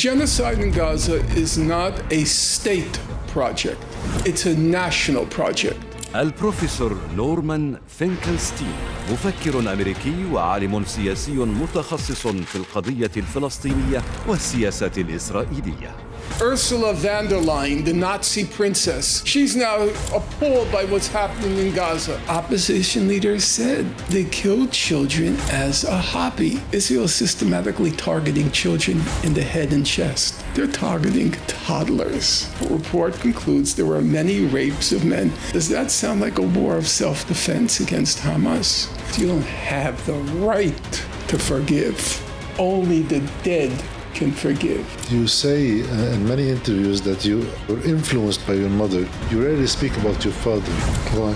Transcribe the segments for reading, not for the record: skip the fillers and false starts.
Genocide in Gaza is not a state project. It's a national project. البروفيسور نورمان فينكلستين مفكر أمريكي وعالم سياسي متخصص في القضية الفلسطينية والسياسات الإسرائيلية. Ursula von der Leyen, the Nazi princess, she's now appalled by what's happening in Gaza. Opposition leaders said they killed children as a hobby. Israel is systematically targeting children in the head and chest. They're targeting toddlers. The report concludes there were many rapes of men. Does that sound like a war of self-defense against Hamas? You don't have the right to forgive. Only the dead can forgive. You say in many interviews that you were influenced by your mother. You rarely speak about your father. Why?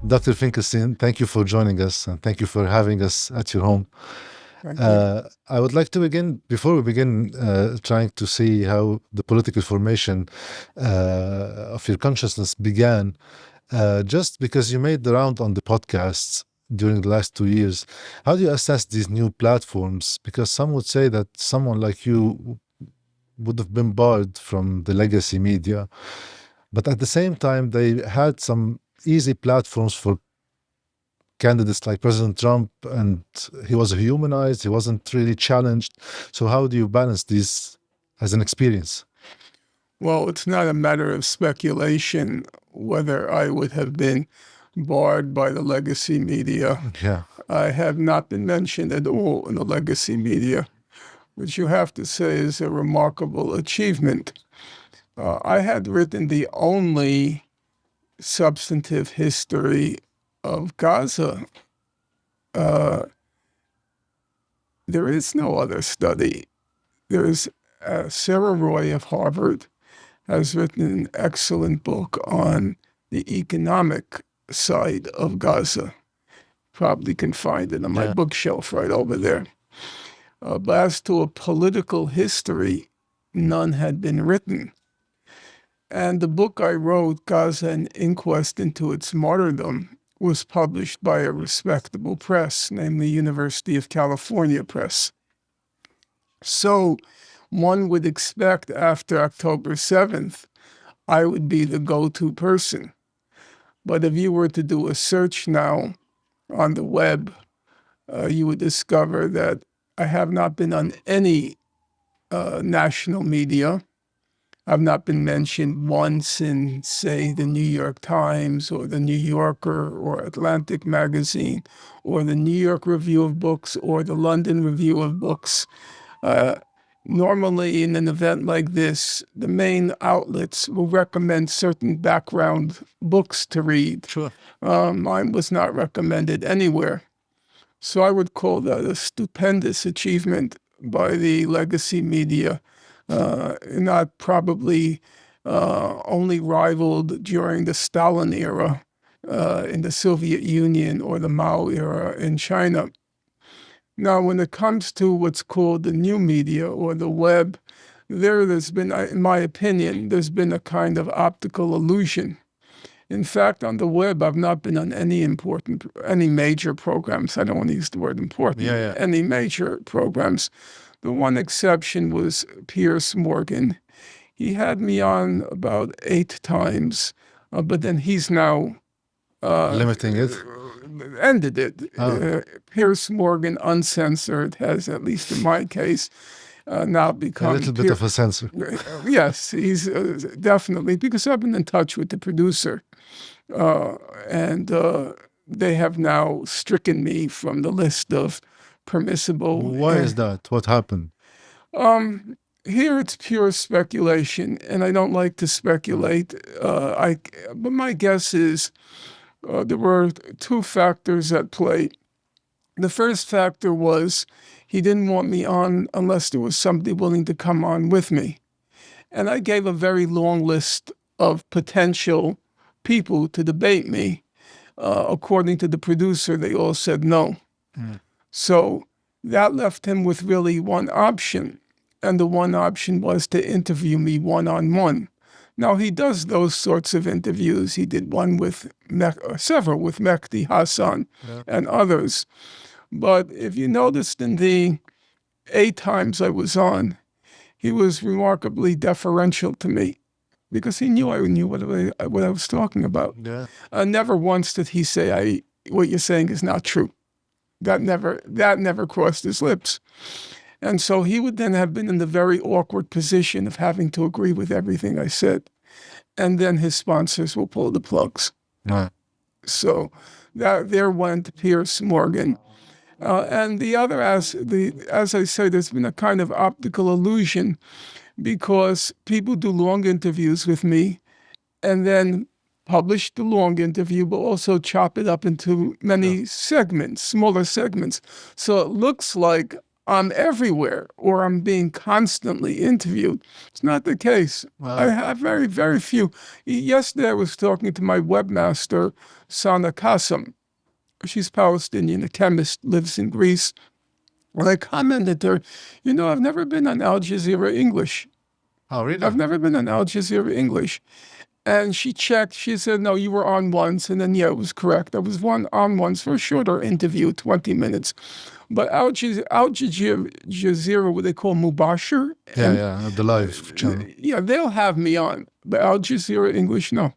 Dr. Finkelstein, thank you for joining us and thank you for having us at your home. I would like to begin, before we begin, trying to see how the political formation of your consciousness began. Just because you made the round on the podcasts during the last 2 years, how do you assess these new platforms? Because some would say that someone like you would have been barred from the legacy media, but at the same time, they had some easy platforms for candidates like President Trump, and he was humanized, he wasn't really challenged. So how do you balance these as an experience? Well, it's not a matter of speculation whether I would have been barred by the legacy media. Yeah. I have not been mentioned at all in the legacy media, which you have to say is a remarkable achievement. I had written the only substantive history of Gaza. There is no other study. There is Sarah Roy of Harvard has written an excellent book on the economic side of Gaza. Probably can find it on my bookshelf right over there. But as to a political history, none had been written. And the book I wrote, Gaza, an Inquest into Its Martyrdom, was published by a respectable press, namely University of California Press. So one would expect after October 7th, I would be the go-to person. But if you were to do a search now on the web, you would discover that I have not been on any national media. I've not been mentioned once in, say, the New York Times or the New Yorker or Atlantic Magazine or the New York Review of Books or the London Review of Books. Normally, in an event like this, the main outlets will recommend certain background books to read. Sure. Mine was not recommended anywhere. So I would call that a stupendous achievement by the legacy media, not probably only rivaled during the Stalin era in the Soviet Union or the Mao era in China. Now, when it comes to what's called the new media or the web, there's been, in my opinion, there's been a kind of optical illusion. In fact, on the web, I've not been on any major programs. I don't want to use the word important. Any major programs. The one exception was Piers Morgan. He had me on about 8 times, but then he's now limiting it. Ended it. Piers Morgan, uncensored, has, at least in my case, now become a little bit of a censor. Yes, he's definitely, because I've been in touch with the producer, and they have now stricken me from the list of permissible. Why is that? What happened? Here it's pure speculation, and I don't like to speculate. But my guess is there were 2 factors at play. The first factor was he didn't want me on unless there was somebody willing to come on with me. And I gave a very long list of potential people to debate me. According to the producer, they all said no. So that left him with really one option. And the one option was to interview me one-on-one. Now, he does those sorts of interviews. He did one with several with Mehdi Hassan and others. But if you noticed in the 8 times I was on, he was remarkably deferential to me because he knew I knew what I was talking about. Yeah. Never once did he say, what you're saying is not true. That never crossed his lips. And so he would then have been in the very awkward position of having to agree with everything I said. And then his sponsors will pull the plugs. Right. So there went Piers Morgan. And the other, as I say, there's been a kind of optical illusion because people do long interviews with me and then publish the long interview, but also chop it up into many segments, smaller segments. So it looks like I'm everywhere or I'm being constantly interviewed. It's not the case. Wow. I have very, very few. Yesterday I was talking to my webmaster, Sana Kassem. She's Palestinian, a chemist, lives in Greece. And I commented to her, I've never been on Al Jazeera English. Oh, really? I've never been on Al Jazeera English. And she checked, she said, no, you were on once. And then, it was correct. I was on once for a shorter interview, 20 minutes. But Al Jazeera, what they call Mubashir. Yeah, the live channel. Yeah, they'll have me on. But Al Jazeera English, no.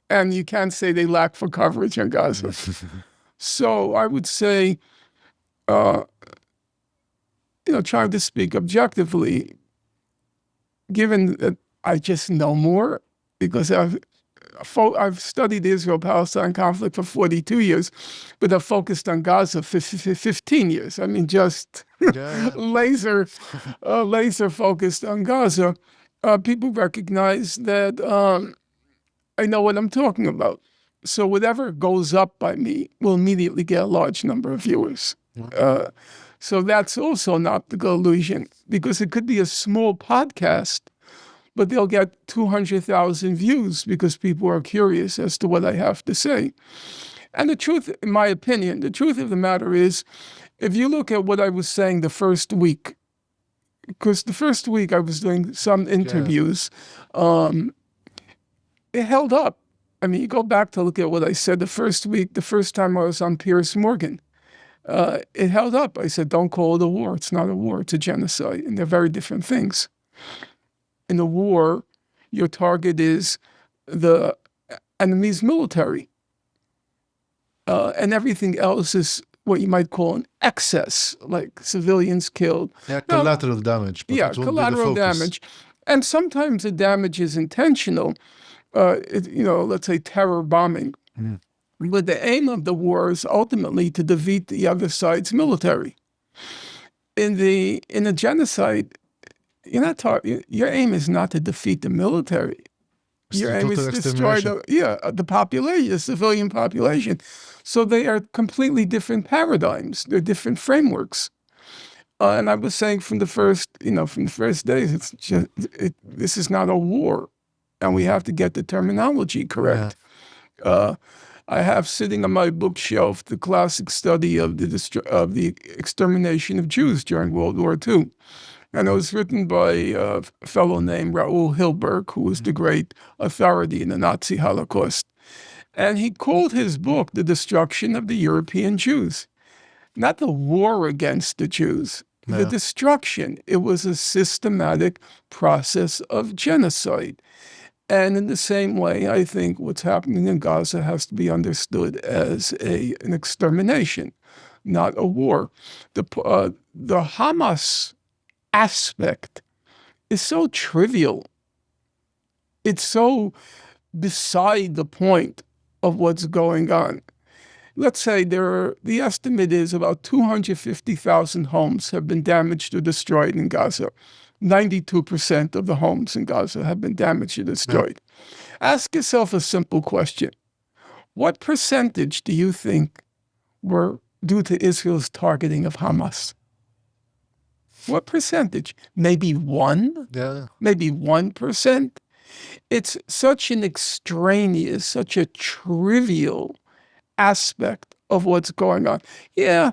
And you can't say they lack for coverage on Gaza. So I would say, trying to speak objectively, given that I just know more, because I've studied the Israel-Palestine conflict for 42 years, but I've focused on Gaza for 15 years. I mean, just laser focused on Gaza. People recognize that I know what I'm talking about. So whatever goes up by me will immediately get a large number of viewers. So that's also an optical illusion because it could be a small podcast, but they'll get 200,000 views because people are curious as to what I have to say. And the truth, in my opinion, the truth of the matter is, if you look at what I was saying the first week, because the first week I was doing some interviews, it held up. I mean, you go back to look at what I said the first week, the first time I was on Piers Morgan. It held up. I said, don't call it a war. It's not a war. It's a genocide. And they're very different things. In a war, your target is the enemy's military. And everything else is what you might call an excess, like civilians killed. Yeah, collateral damage. But Yeah, it won't be the collateral focus. damage. And sometimes the damage is intentional. Let's say terror bombing. But the aim of the war is ultimately to defeat the other side's military. In a genocide, your aim is not to defeat the military. Your aim is to destroy the population, the civilian population. So they are completely different paradigms. They're different frameworks. And I was saying from the first days, it's just this is not a war, and we have to get the terminology correct. Yeah. I have sitting on my bookshelf the classic study of the extermination of Jews during World War II. And it was written by a fellow named Raoul Hilberg, who was the great authority in the Nazi Holocaust. And he called his book The Destruction of the European Jews. Not the war against the Jews, the destruction. It was a systematic process of genocide. And in the same way, I think what's happening in Gaza has to be understood as an extermination, not a war. The Hamas aspect is so trivial. It's so beside the point of what's going on. Let's say the estimate is about 250,000 homes have been damaged or destroyed in Gaza. 92% of the homes in Gaza have been damaged or destroyed. Ask yourself a simple question. What percentage do you think were due to Israel's targeting of Hamas? What percentage? Maybe 1? Yeah. Maybe 1%? It's such an extraneous, such a trivial aspect of what's going on. Yeah,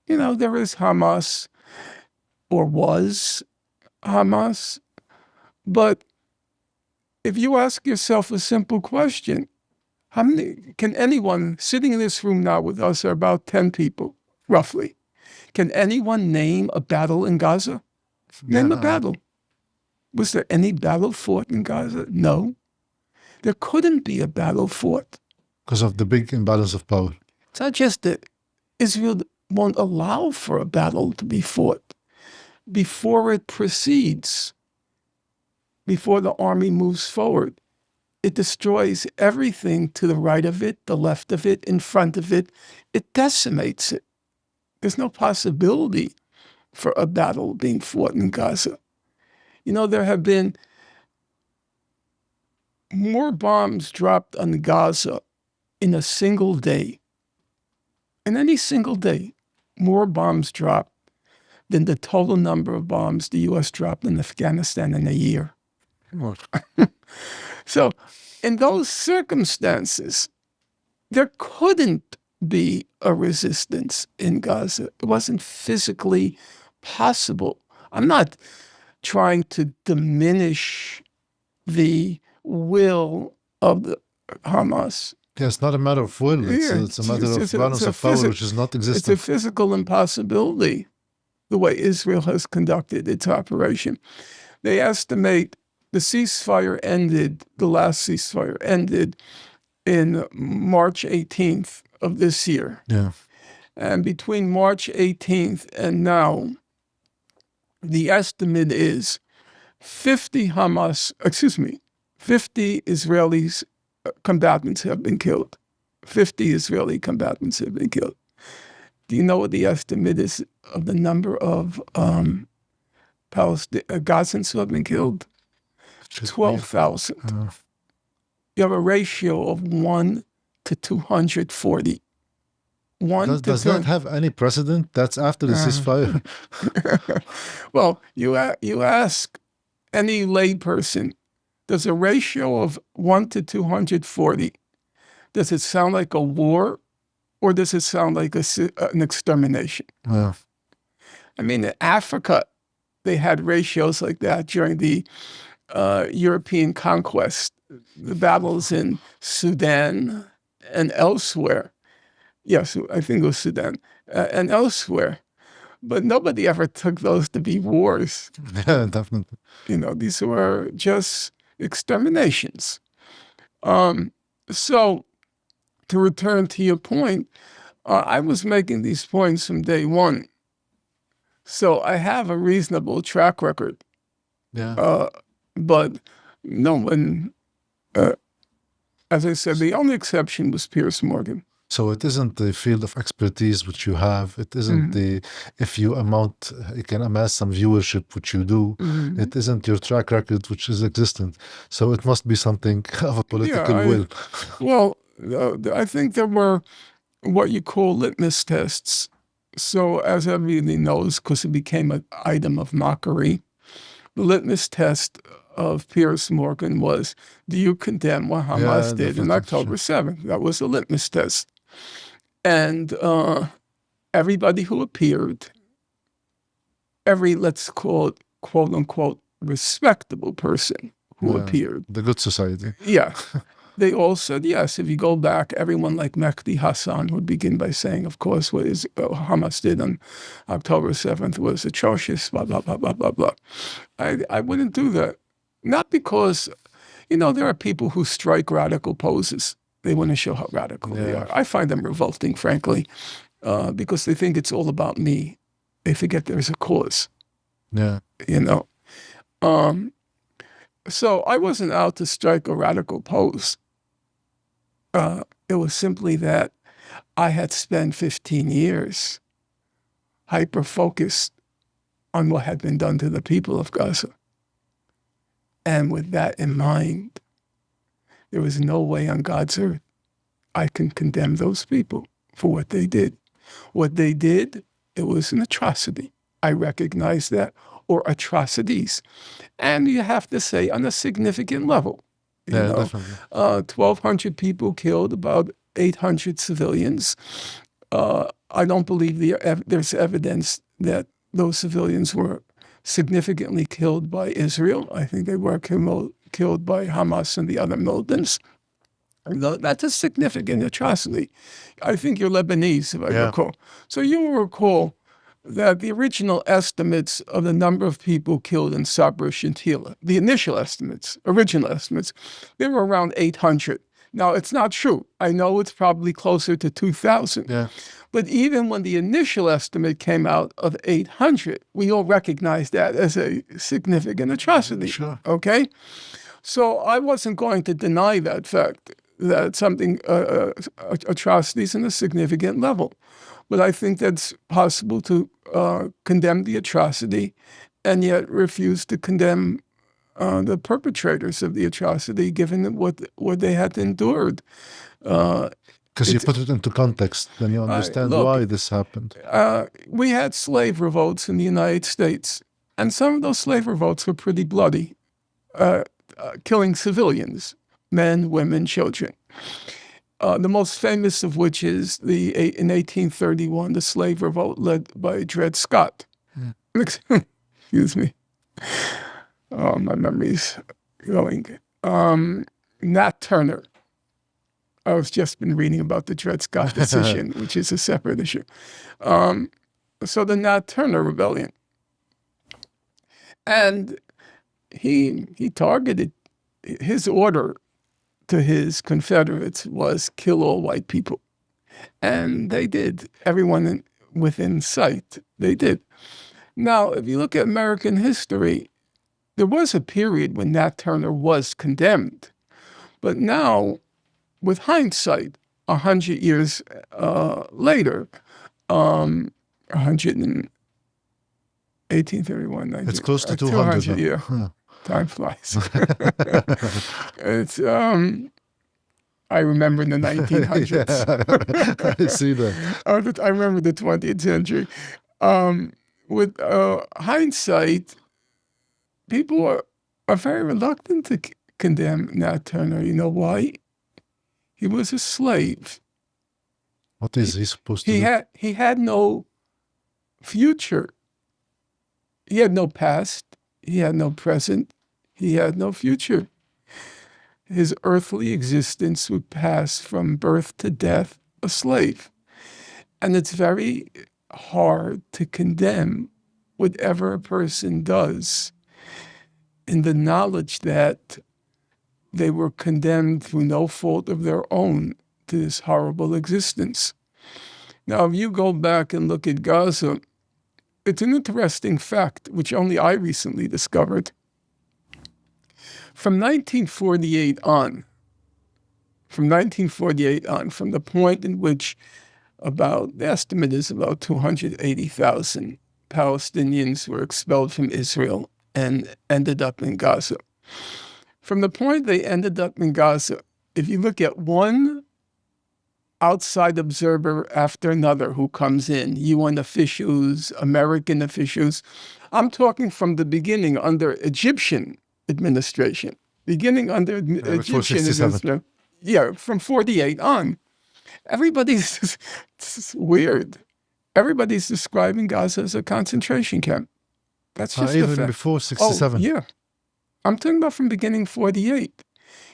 there is Hamas, or was Hamas, but if you ask yourself a simple question, how many, can anyone sitting in this room now with us are about 10 people, roughly. Can anyone name a battle in Gaza? Name a battle. Was there any battle fought in Gaza? No. There couldn't be a battle fought. Because of the big imbalance of power. It's not just that Israel won't allow for a battle to be fought. Before it proceeds, before the army moves forward, it destroys everything to the right of it, the left of it, in front of it. It decimates it. There's no possibility for a battle being fought in Gaza. You know, there have been more bombs dropped on Gaza in a single day. In any single day, more bombs dropped than the total number of bombs the U.S. dropped in Afghanistan in a year. So in those circumstances, there couldn't be a resistance in Gaza. It wasn't physically possible. I'm not trying to diminish the will of the Hamas. Yeah, it's not a matter of will. It's a matter of balance of power, which is not existent. It's a physical impossibility, the way Israel has conducted its operation. They estimate the ceasefire ended, the last ceasefire ended in March 18th of this year. Yeah. And between March 18th and now, the estimate is 50 Israelis combatants have been killed. 50 Israeli combatants have been killed. Do you know what the estimate is of the number of Gazans who have been killed? 12,000. You have a ratio of 1 to 240. Does that have any precedent? That's after the ceasefire. Well, you ask any layperson, does a ratio of 1 to 240, does it sound like a war or does it sound like an extermination? Yeah. I mean, in Africa, they had ratios like that during the European conquest, the battles in Sudan and elsewhere. Yes, I think it was Sudan and elsewhere. But nobody ever took those to be wars. Yeah, definitely. You know, these were just exterminations. So to return to your point, I was making these points from day one. So I have a reasonable track record. Yeah. But no one, as I said, the only exception was Piers Morgan. So it isn't the field of expertise which you have. It isn't if you can amass some viewership, which you do. It isn't your track record, which is existent. So it must be something of a political will. Well, I think there were what you call litmus tests. So as everybody knows, because it became an item of mockery, the litmus test of Piers Morgan was, do you condemn what Hamas did on October 7th? That was a litmus test. And everybody who appeared, every, let's call it, quote unquote, respectable person who appeared. The good society. Yeah. They all said, yes, if you go back, everyone like Mehdi Hassan would begin by saying, of course, what Hamas did on October 7th was atrocious, blah, blah, blah, blah, blah, blah. I wouldn't do that. Not because, you know, there are people who strike radical poses. They want to show how radical they are. I find them revolting, frankly, because they think it's all about me. They forget there's a cause. Yeah. You know? So I wasn't out to strike a radical pose. It was simply that I had spent 15 years hyper-focused on what had been done to the people of Gaza. And with that in mind, there was no way on God's earth I can condemn those people for what they did. What they did, it was an atrocity. I recognize that, or atrocities. And you have to say on a significant level. You know, definitely. 1,200 people killed, about 800 civilians. I don't believe there's evidence that those civilians were significantly killed by Israel. I think they were killed by Hamas and the other militants. That's a significant atrocity. I think you're Lebanese, if I recall. So you will recall that the original estimates of the number of people killed in Sabra Shatila, the initial estimates, original estimates, they were around 800. Now, it's not true. I know it's probably closer to 2,000. Yeah. But even when the initial estimate came out of 800, we all recognized that as a significant atrocity. Sure. Okay? So I wasn't going to deny that fact, that something, atrocities in a significant level. But I think that's possible to condemn the atrocity and yet refuse to condemn the perpetrators of the atrocity, given what they had endured. Because you put it into context, then you understand why this happened. We had slave revolts in the United States, and some of those slave revolts were pretty bloody, killing civilians, men, women, children. The most famous of which is in 1831, the slave revolt led by Dred Scott. Excuse me. Oh, my memory's going. Nat Turner. I was just been reading about the Dred Scott decision, which is a separate issue. So the Nat Turner Rebellion. And he targeted, his order to his Confederates was kill all white people. And they did. Everyone within sight, they did. Now, if you look at American history, there was a period when Nat Turner was condemned. But now, with hindsight, 100 years later, 1831, 19, it's close to 200. Yeah. Huh. Time flies. It's I remember in the 1900s. I see that. I remember the 20th century. With hindsight, people are very reluctant to condemn Nat Turner. You know why? He was a slave. What is he supposed to do? He had no future. He had no past. He had no present. He had no future. His earthly existence would pass from birth to death a slave. And it's very hard to condemn whatever a person does in the knowledge that they were condemned through no fault of their own to this horrible existence. Now, if you go back and look at Gaza, it's an interesting fact, which only I recently discovered. From 1948 on, from the point in which the estimate is about 280,000 Palestinians were expelled from Israel and ended up in Gaza. From the point they ended up in Gaza, if you look at one outside observer after another who comes in, UN officials, American officials, I'm talking from the beginning under Egyptian administration, Egyptian administration. Yeah, from 48 on. Everybody's it's weird. Everybody's describing Gaza as a concentration camp. That's just even before 67. Oh, yeah. I'm talking about from beginning 48.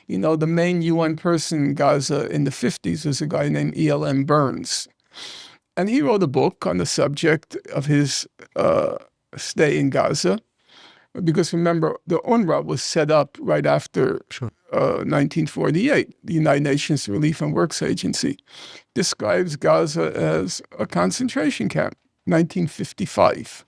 You know, the main UN person in Gaza in the 50s was a guy named E.L.M. Burns. And he wrote a book on the subject of his stay in Gaza. Because remember, the UNRWA was set up right after 1948. The United Nations Relief and Works Agency describes Gaza as a concentration camp, 1955.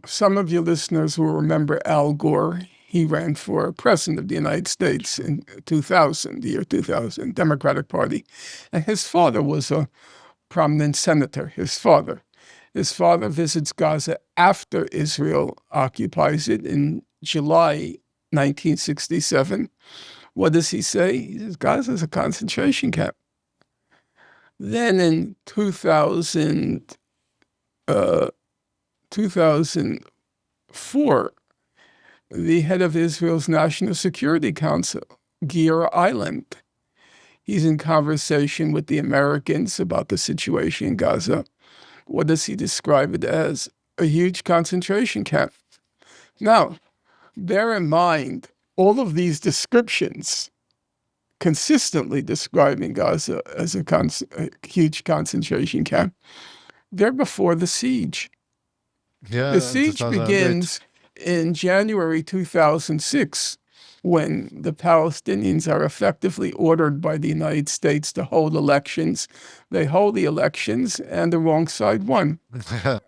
Some of your listeners will remember Al Gore. He ran for president of the United States in 2000, the year 2000, Democratic Party. And his father was a prominent senator, his father. His father visits Gaza after Israel occupies it in July 1967. What does he say? He says, Gaza is a concentration camp. Then in 2004, the head of Israel's National Security Council, Gil Eiland, he's in conversation with the Americans about the situation in Gaza. What does he describe it as? A huge concentration camp. Now, bear in mind, all of these descriptions consistently describing Gaza as a huge concentration camp, they're before the siege. Yeah, The siege 2008. begins in January 2006, when the Palestinians are effectively ordered by the United States to hold elections. They hold the elections, and the wrong side won.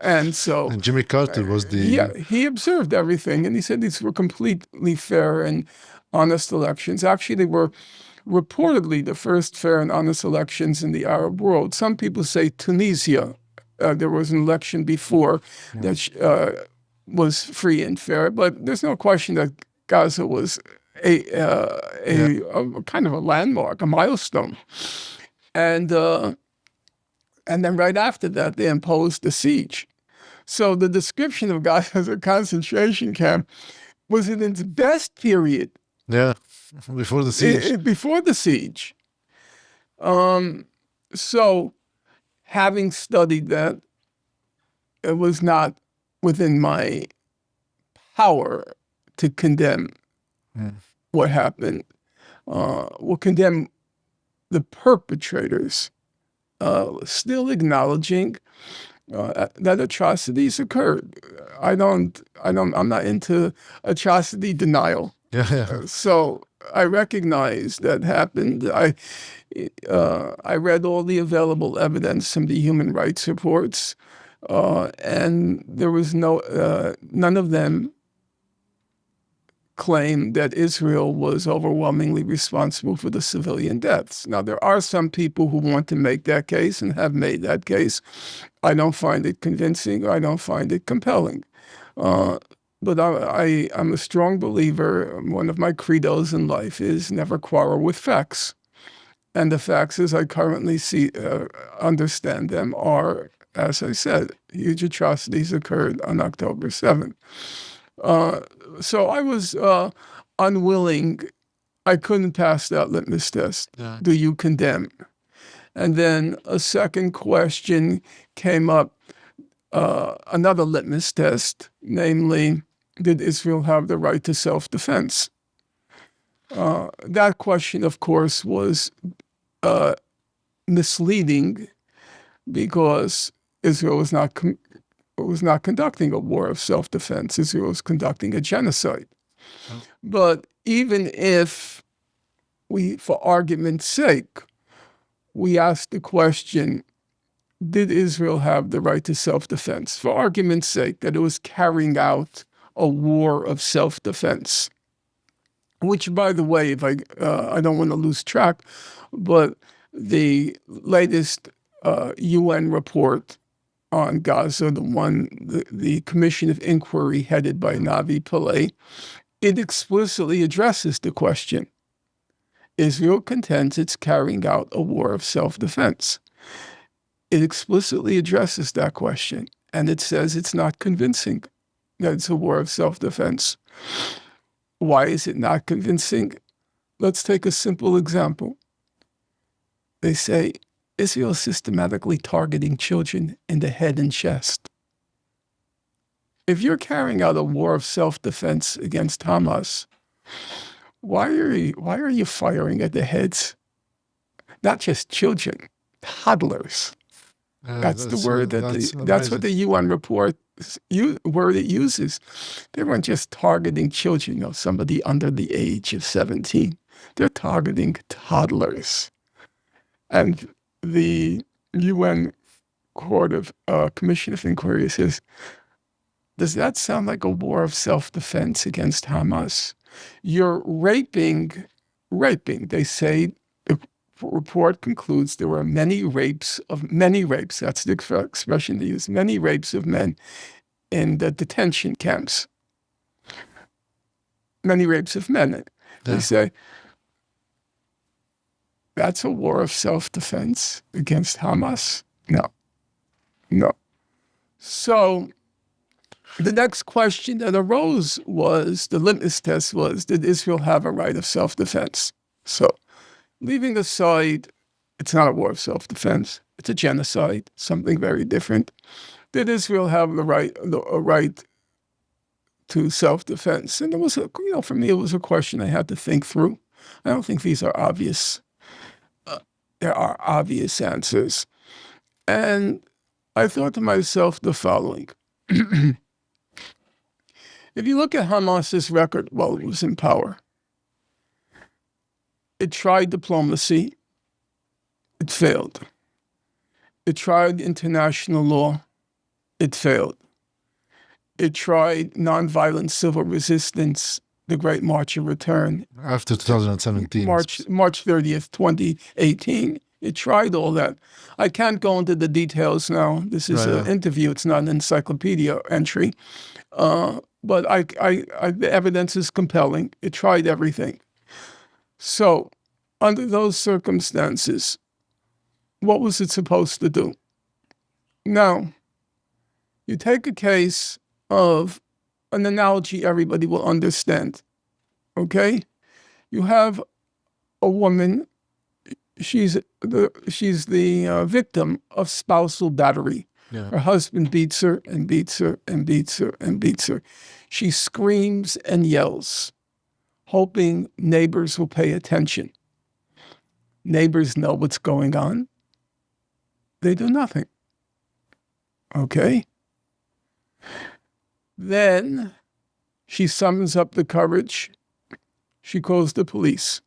And so And Jimmy Carter was the yeah, he observed everything, and he said these were completely fair and honest elections. Actually, they were reportedly the first fair and honest elections in the Arab world. Some people say Tunisia, there was an election before that was free and fair, but there's no question that Gaza was a kind of a landmark, a milestone. And then right after that, they imposed the siege. So the description of Gaza as a concentration camp was in its best period. Yeah, before the siege. Before the siege. So having studied that, it was not within my power to condemn what happened. We'll condemn the perpetrators, still acknowledging that atrocities occurred. I'm not into atrocity denial. Yeah. So I recognize that happened. I read all the available evidence from the human rights reports, and there was none of them claimed that Israel was overwhelmingly responsible for the civilian deaths. Now, there are some people who want to make that case and have made that case. I don't find it convincing. I don't find it compelling. But I'm a strong believer. One of my credos in life is never quarrel with facts. And the facts as I currently understand them are, as I said, huge atrocities occurred on October 7th. So I was unwilling. I couldn't pass that litmus test. Yeah. Do you condemn? And then a second question came up, another litmus test, namely, did Israel have the right to self-defense? That question, of course, was misleading because Israel was not conducting a war of self-defense. Israel was conducting a genocide. Oh. But even if we, for argument's sake, we ask the question, did Israel have the right to self-defense? For argument's sake, that it was carrying out a war of self-defense, which, by the way, if I don't want to lose track, but the latest UN report on Gaza, the Commission of Inquiry headed by Navi Pillay, it explicitly addresses the question. Israel contends it's carrying out a war of self-defense. It explicitly addresses that question, and it says it's not convincing that it's a war of self-defense. Why is it not convincing? Let's take a simple example. They say Israel is systematically targeting children in the head and chest. If you're carrying out a war of self-defense against Hamas, why are you firing at the heads? Not just children, toddlers. That's the word that's what the UN report word it uses. They weren't just targeting children, somebody under the age of 17. They're targeting toddlers. And the UN Commission of Inquiry says, does that sound like a war of self-defense against Hamas? You're raping. They say the report concludes there were many rapes, that's the expression they use, many rapes of men in the detention camps. Many rapes of men. Yeah. They say, that's a war of self-defense against Hamas? No. So the next question that arose was, the litmus test was, did Israel have a right of self-defense? So leaving aside, it's not a war of self-defense, it's a genocide, something very different. Did Israel have a right to self-defense. And it was, for me, it was a question I had to think through. I don't think these are obvious. There are obvious answers. And I thought to myself the following. If you look at Hamas's record while it was in power, it tried diplomacy. It failed. It tried international law. It failed. It tried nonviolent civil resistance, the Great March of Return. After 2017. March 30th, 2018. It tried all that. I can't go into the details now. This is an interview. It's not an encyclopedia entry. But the evidence is compelling. It tried everything. So under those circumstances, what was it supposed to do? Now, you take a case of an analogy everybody will understand, okay? You have a woman, she's the victim of spousal battery. Yeah. Her husband beats her and beats her and beats her and beats her. She screams and yells, hoping neighbors will pay attention. Neighbors know what's going on. They do nothing. Okay? Then she summons up the courage. She calls the police.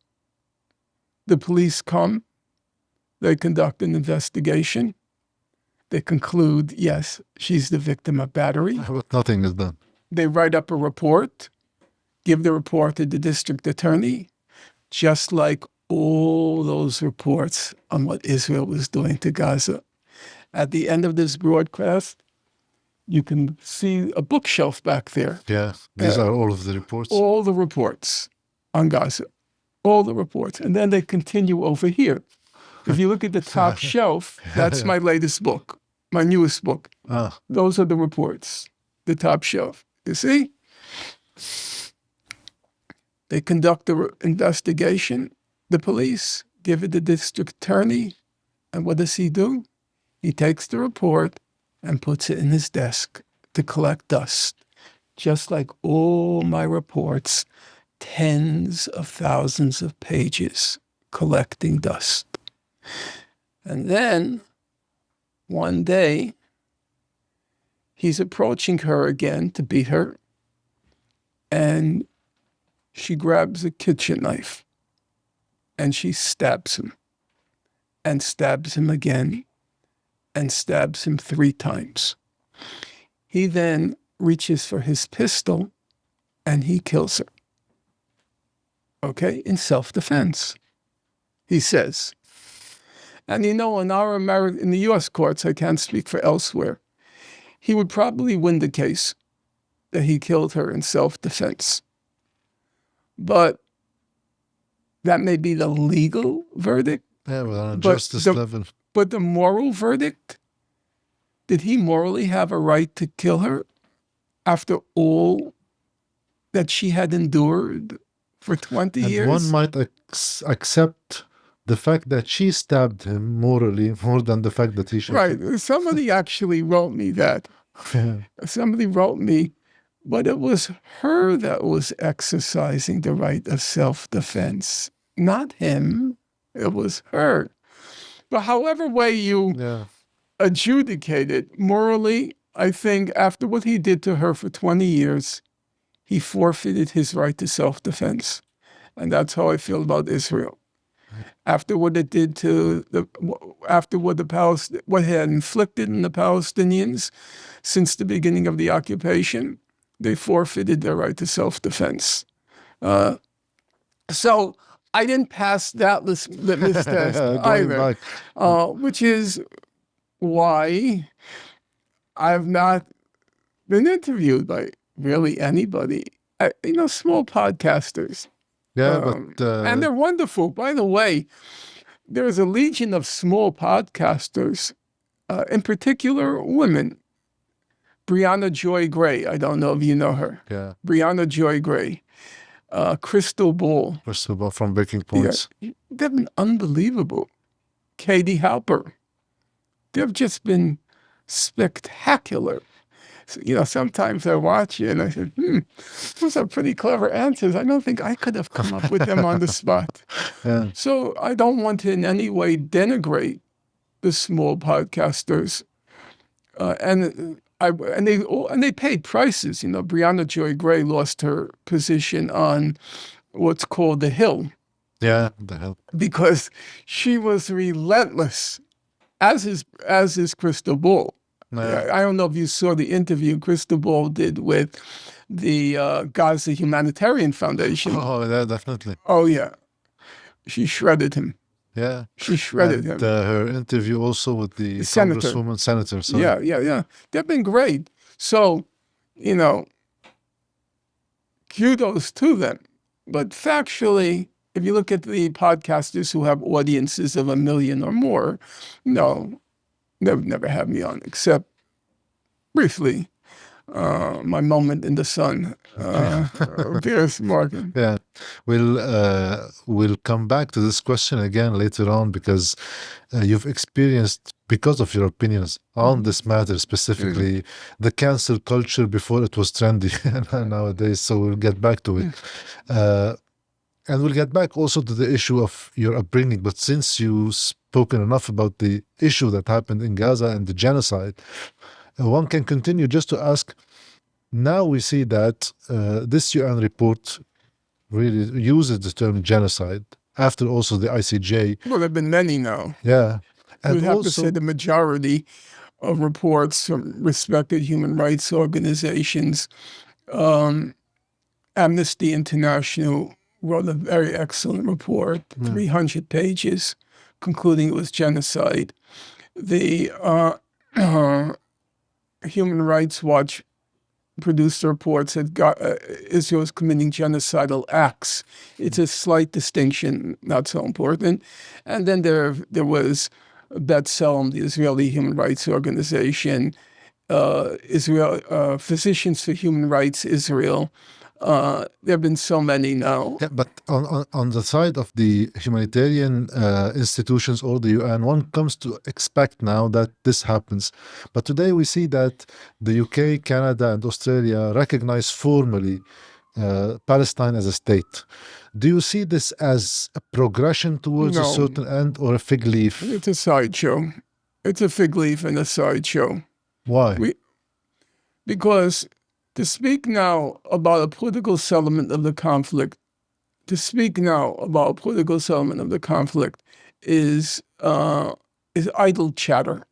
The police come. They conduct an investigation. They conclude, yes, she's the victim of battery. But nothing is done. They write up a report, give the report to the district attorney, just like all those reports on what Israel was doing to Gaza. At the end of this broadcast, you can see a bookshelf back there. Yeah, these are all of the reports. All the reports on Gaza. All the reports. And then they continue over here. If you look at the top shelf, that's my latest book, my newest book. Those are the reports, the top shelf. You see? They conduct the investigation. The police give it to the district attorney. And what does he do? He takes the report and puts it in his desk to collect dust. Just like all my reports, tens of thousands of pages collecting dust. And then, one day, he's approaching her again to beat her, and she grabs a kitchen knife, and she stabs him, and stabs him again, and stabs him 3 times. He then reaches for his pistol, and he kills her. Okay, in self-defense, he says. And in in the U.S. courts, I can't speak for elsewhere, he would probably win the case that he killed her in self-defense. But that may be the legal verdict. Yeah, well, on a justice level. But the moral verdict, did he morally have a right to kill her after all that she had endured for 20 years? One might accept the fact that she stabbed him morally more than the fact that he should. Right. Somebody actually wrote me that. Somebody wrote me, but it was her that was exercising the right of self-defense, not him. It was her. But however way you adjudicate it, morally, I think after what he did to her for 20 years, he forfeited his right to self-defense. And that's how I feel about Israel. After what it did to what it had inflicted on the Palestinians since the beginning of the occupation, they forfeited their right to self-defense. So I didn't pass that litmus test either, which is why I've not been interviewed by really anybody. Small podcasters. Yeah, and they're wonderful. By the way, there's a legion of small podcasters, in particular women. Brianna Joy Gray, I don't know if you know her. Yeah. Brianna Joy Gray. Crystal Ball. Crystal Ball from Breaking Points. Yeah, they've been unbelievable. Katie Halper. They've just been spectacular. sometimes I watch you and I said, those are pretty clever answers. I don't think I could have come up with them on the spot. Yeah. So I don't want to in any way denigrate the small podcasters. And they paid prices. Brianna Joy Gray lost her position on what's called The Hill. Yeah, the hell. Because she was relentless, as is Krista Ball. Yeah. I don't know if you saw the interview Krista Ball did with the Gaza Humanitarian Foundation. Oh, yeah, definitely. Oh, yeah. She shredded him. Yeah. She shredded him. Her interview also with the Senator. Congresswoman, Senator. So. Yeah. They've been great. So, kudos to them. But factually, if you look at the podcasters who have audiences of 1 million or more, no, they would never have me on, except briefly, my moment in the sun, Piers Morgan. Yeah, we'll come back to this question again later on because you've experienced, because of your opinions on this matter specifically, the cancel culture before it was trendy nowadays. So we'll get back to it. And we'll get back also to the issue of your upbringing. But since you've spoken enough about the issue that happened in Gaza and the genocide, one can continue just to ask, now we see that this UN report really uses the term genocide after also the ICJ. Well, there have been many now. Yeah. And We'd have also, to say the majority of reports from respected human rights organizations. Amnesty International wrote a very excellent report, 300 pages, concluding it was genocide. The Human Rights Watch produced a report that Israel is committing genocidal acts. It's a slight distinction, not so important. And then there was B'Tselem, the Israeli human rights organization, Physicians for Human Rights Israel. There have been so many now. yeah, but on the side of the humanitarian institutions or the UN, one comes to expect now that this happens. But today we see that the UK, Canada, and Australia recognize formally Palestine as a state. Do you see this as a progression towards a No. certain end or a fig leaf? It's a sideshow. It's a fig leaf and a sideshow. Why? Because to speak now about a political settlement of the conflict, is idle chatter.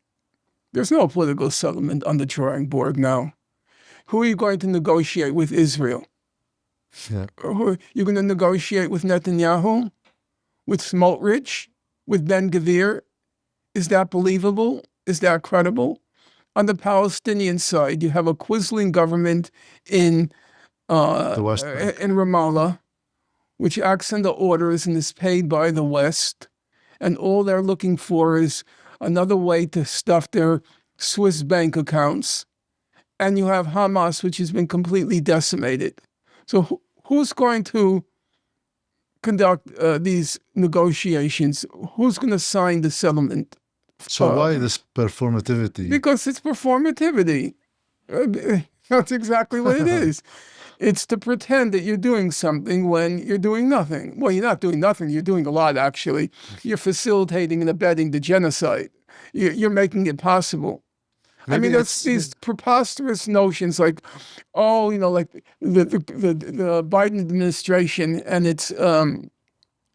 There's no political settlement on the drawing board now. Who are you going to negotiate with Israel? Yeah. You're going to negotiate with Netanyahu? With Smotrich? With Ben-Gvir? Is that believable? Is that credible? On the Palestinian side, you have a quisling government in The West Bank. in Ramallah, which acts under orders and is paid by the West. And all they're looking for is another way to stuff their Swiss bank accounts. And you have Hamas, which has been completely decimated. So who's going to conduct these negotiations? Who's going to sign the settlement? So why this performativity? Because it's performativity. That's exactly what it is. It's to pretend that you're doing something when you're doing nothing. Well, you're not doing nothing. You're doing a lot, actually. You're facilitating and abetting the genocide. You're making it possible. Maybe there's these preposterous notions like, like the Biden administration and its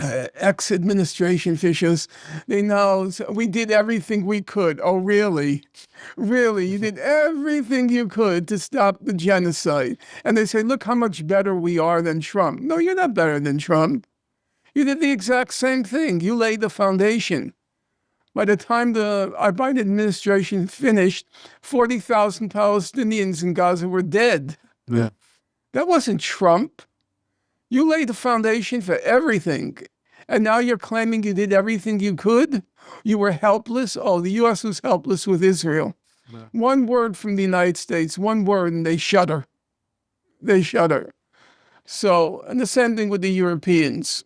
ex-administration officials, they know we did everything we could. Oh, really? Really? You did everything you could to stop the genocide. And they say, look how much better we are than Trump. No, you're not better than Trump. You did the exact same thing. You laid the foundation. By the time the Biden administration finished, 40,000 Palestinians in Gaza were dead. Yeah. That wasn't Trump. You laid the foundation for everything. And now you're claiming you did everything you could? You were helpless? Oh, the U.S. was helpless with Israel. Yeah. One word from the United States, one word, and they shudder. They shudder. So, and the same thing with the Europeans.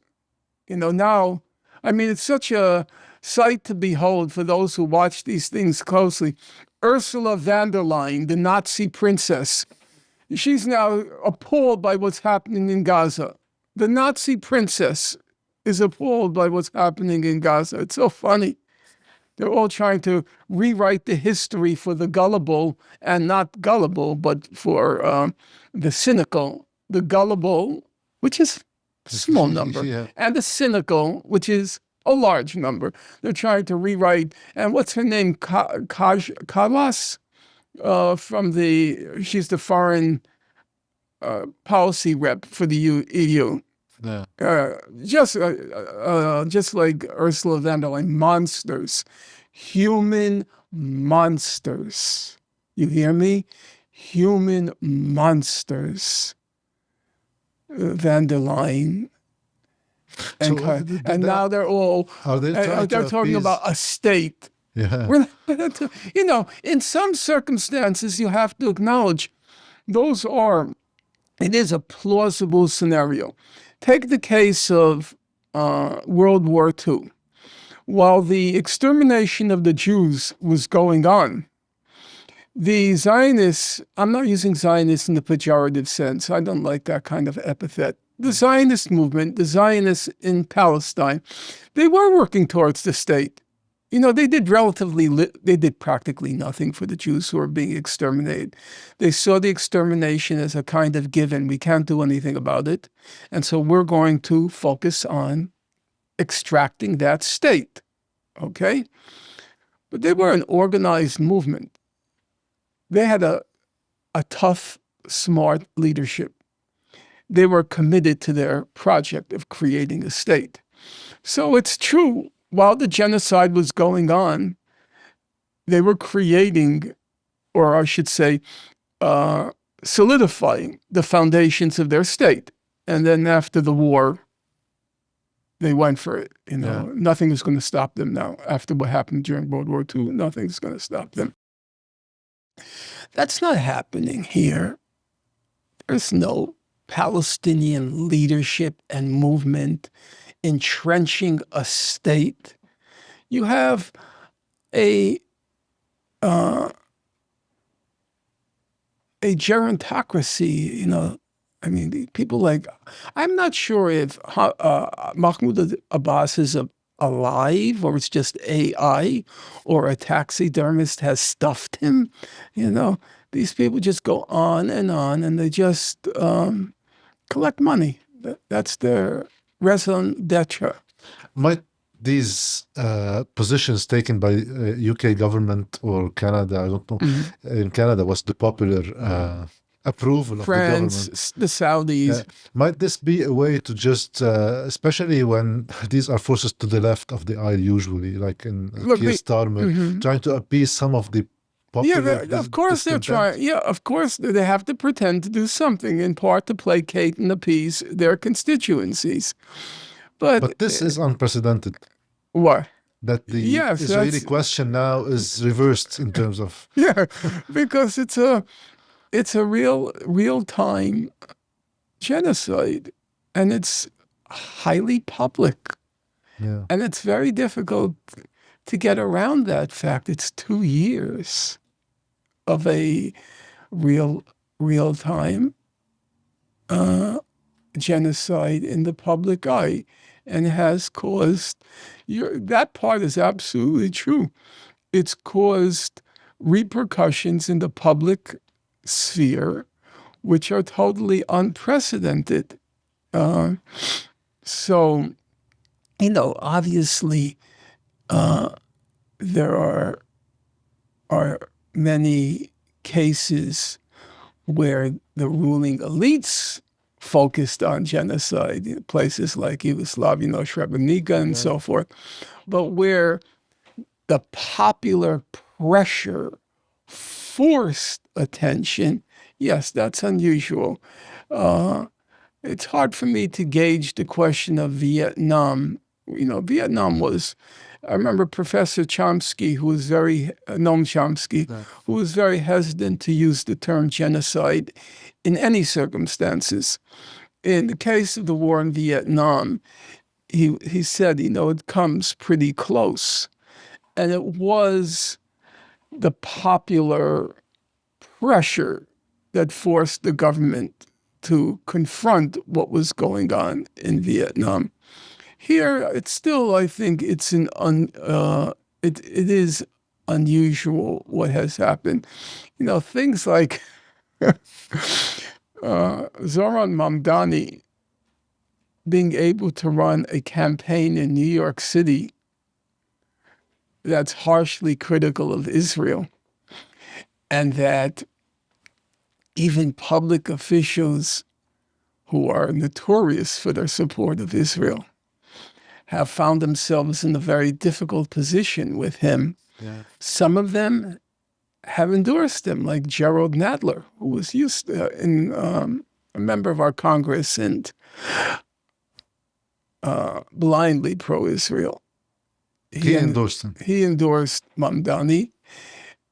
Now, it's such a sight to behold for those who watch these things closely. Ursula von der Leyen, the Nazi princess, she's now appalled by what's happening in Gaza. The Nazi princess is appalled by what's happening in Gaza. It's so funny. They're all trying to rewrite the history for the gullible, and not gullible, but for the cynical. The gullible, which is a small number, Yeah. and the cynical, which is a large number. They're trying to rewrite. And what's her name? Kalas, she's the foreign policy rep for the EU. Yeah. Just like Ursula von der Leyen, monsters, human monsters. You hear me? Human monsters. Von der Leyen. And, So, now they're all, are they trying they're to talking appease- about a state. Yeah. You know, in some circumstances, you have to acknowledge it is a plausible scenario. Take the case of World War II. While the extermination of the Jews was going on, the Zionists, I'm not using Zionists in the pejorative sense. I don't like that kind of epithet. The Zionist movement, the Zionists in Palestine, they were working towards the state. You know, they did practically nothing for the Jews who were being exterminated. They saw the extermination as a kind of given. We can't do anything about it. And so we're going to focus on extracting that state. Okay? But they were an organized movement. They had a tough, smart leadership. They were committed to their project of creating a state. So it's true, while the genocide was going on, they were creating, or I should say, solidifying the foundations of their state. And then after the war, they went for it. You know, Nothing is going to stop them now. After what happened during World War II, nothing's going to stop them. That's not happening here. There's no Palestinian leadership and movement entrenching a state. You have a gerontocracy, you know. I mean, people like, I'm not sure if Mahmoud Abbas is alive or it's just AI or a taxidermist has stuffed him. You know, these people just go on and they just collect money. That's their raison d'etre. Might these positions taken by UK government or Canada, I don't know, in Canada was the popular approval of France, the government. the Saudis. Might this be a way to just, especially when these are forces to the left of the aisle usually, like in Keir Starmer, trying to appease some of the popular... Yeah, of course they're trying. Yeah, of course they have to pretend to do something, in part to placate and appease their constituencies. But this is unprecedented. What? That the Israeli question now is reversed in terms of... Yeah, because it's a real-time genocide, and it's highly public. Yeah. And it's very difficult to get around that fact. It's 2 years of a real-time genocide in the public eye, and has caused, that part is absolutely true. It's caused repercussions in the public sphere, which are totally unprecedented. So, you know, obviously, there are many cases where the ruling elites focused on genocide in places like Yugoslavia, Srebrenica, and so forth, but where the popular pressure forced attention, yes, that's unusual. It's hard for me to gauge the question of Vietnam. You know, Vietnam was, I remember Professor Chomsky, Noam Chomsky, who was very hesitant to use the term genocide in any circumstances. In the case of the war in Vietnam, he said, you know, it comes pretty close. And it was the popular pressure that forced the government to confront what was going on in Vietnam. Here, it's still, I think, it is unusual what has happened. You know, things like Zoran Mamdani being able to run a campaign in New York City that's harshly critical of Israel, and that even public officials who are notorious for their support of Israel have found themselves in a very difficult position with him. Yeah. Some of them have endorsed him, like Gerald Nadler, who was a member of our Congress and blindly pro-Israel. He endorsed him. He endorsed Mamdani.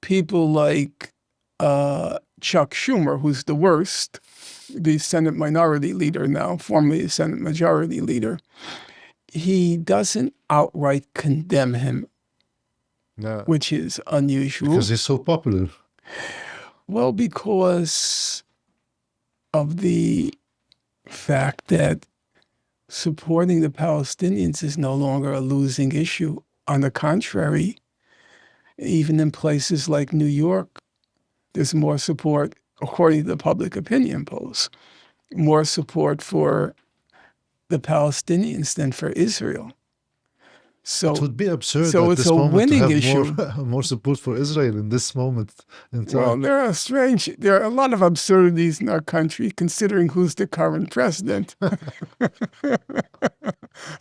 People like Chuck Schumer, who's the worst, the Senate Minority Leader now, formerly the Senate Majority Leader, he doesn't outright condemn him, Yeah. which is unusual. Because he's so popular. Well, because of the fact that supporting the Palestinians is no longer a losing issue. On the contrary, even in places like New York, there's more support, according to the public opinion polls, more support for the Palestinians than for Israel. So It would be absurd so at it's this a moment winning to issue. have more support for Israel in this moment in time. Well, there are a lot of absurdities in our country, considering who's the current president.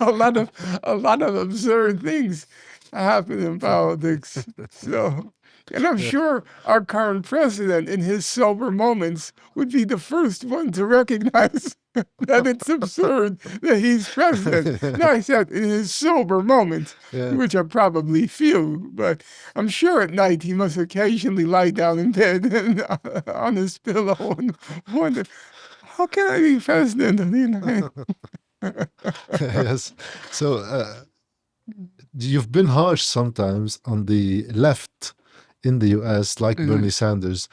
a lot of absurd things happen in politics. So, and I'm sure our current president, in his sober moments, would be the first one to recognize that it's absurd that he's president. No, I said in his sober moments, Yeah. which are probably few, but I'm sure at night he must occasionally lie down in bed and, on his pillow and wonder, how can I be president? You know? Yes. So you've been harsh sometimes on the left in the US, like Bernie Sanders,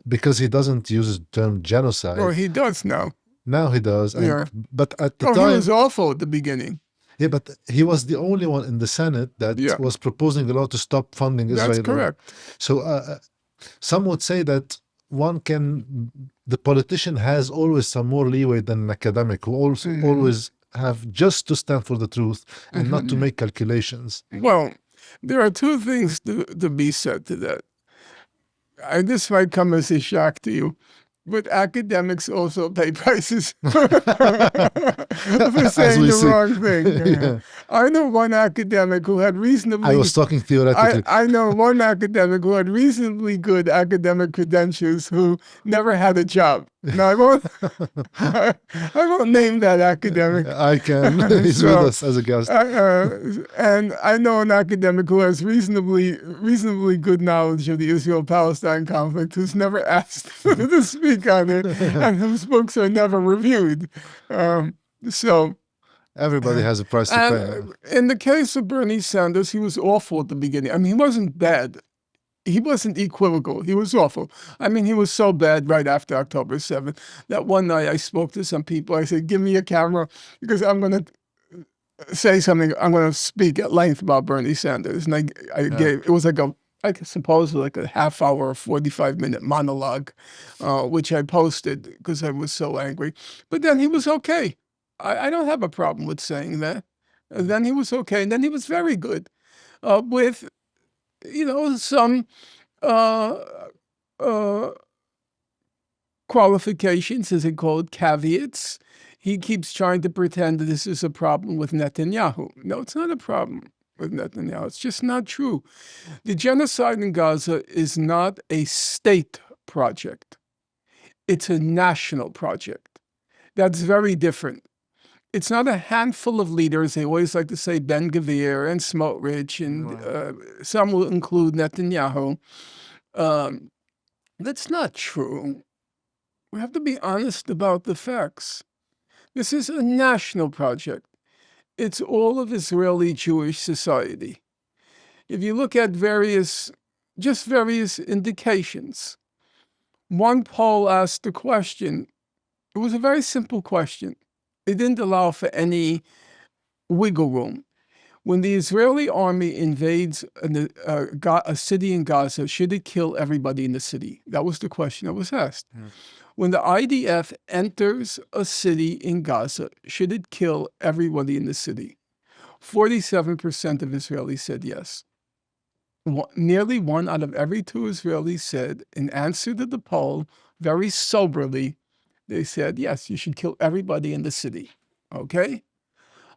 because he doesn't use the term genocide. Or he does now. Now he does. And, Yeah. But at the He time, was awful at the beginning. yeah, but he was the only one in the Senate that Yeah. was proposing a law to stop funding Israel. That's correct. So some would say that the politician has always some more leeway than an academic, who also always have just to stand for the truth and not to make calculations. Well, there are two things to be said to that. This might come as a shock to you, but academics also pay prices for saying the wrong thing. Yeah. I know one academic who had reasonably... I was talking theoretically. I know one academic who had reasonably good academic credentials who never had a job. Now, I won't name that academic. I can. He's So, with us as a guest. And I know an academic who has reasonably good knowledge of the Israel-Palestine conflict, who's never asked to speak on it, and whose books are never reviewed. So Everybody has a price to pay. in the case of Bernie Sanders, he was awful at the beginning. I mean, he wasn't bad. He wasn't equivocal. He was awful. I mean, he was so bad right after October 7th that one night I spoke to some people. I said, give me a camera because I'm going to say something. I'm going to speak at length about Bernie Sanders. And I gave, it was like I suppose like a half hour or 45-minute monologue, which I posted because I was so angry. But then he was okay. I don't have a problem with saying that. And then he was okay. And then he was very good with, some qualifications, as they call it, caveats. He keeps trying to pretend that this is a problem with Netanyahu. No, it's not a problem with Netanyahu. It's just not true. The genocide in Gaza is not a state project. It's a national project. That's very different. It's not a handful of leaders. They always like to say Ben Gvir and Smotrich, and some will include Netanyahu. That's not true. We have to be honest about the facts. This is a national project. It's all of Israeli Jewish society. If you look at various just various indications. One poll asked the question, it was a very simple question. It didn't allow for any wiggle room. When the Israeli army invades a city in Gaza, should it kill everybody in the city? That was the question that was asked. When the IDF enters a city in Gaza, should it kill everybody in the city? 47% of Israelis said yes. Nearly 1 out of every 2 Israelis said, in answer to the poll, very soberly, they said, yes, you should kill everybody in the city. Okay?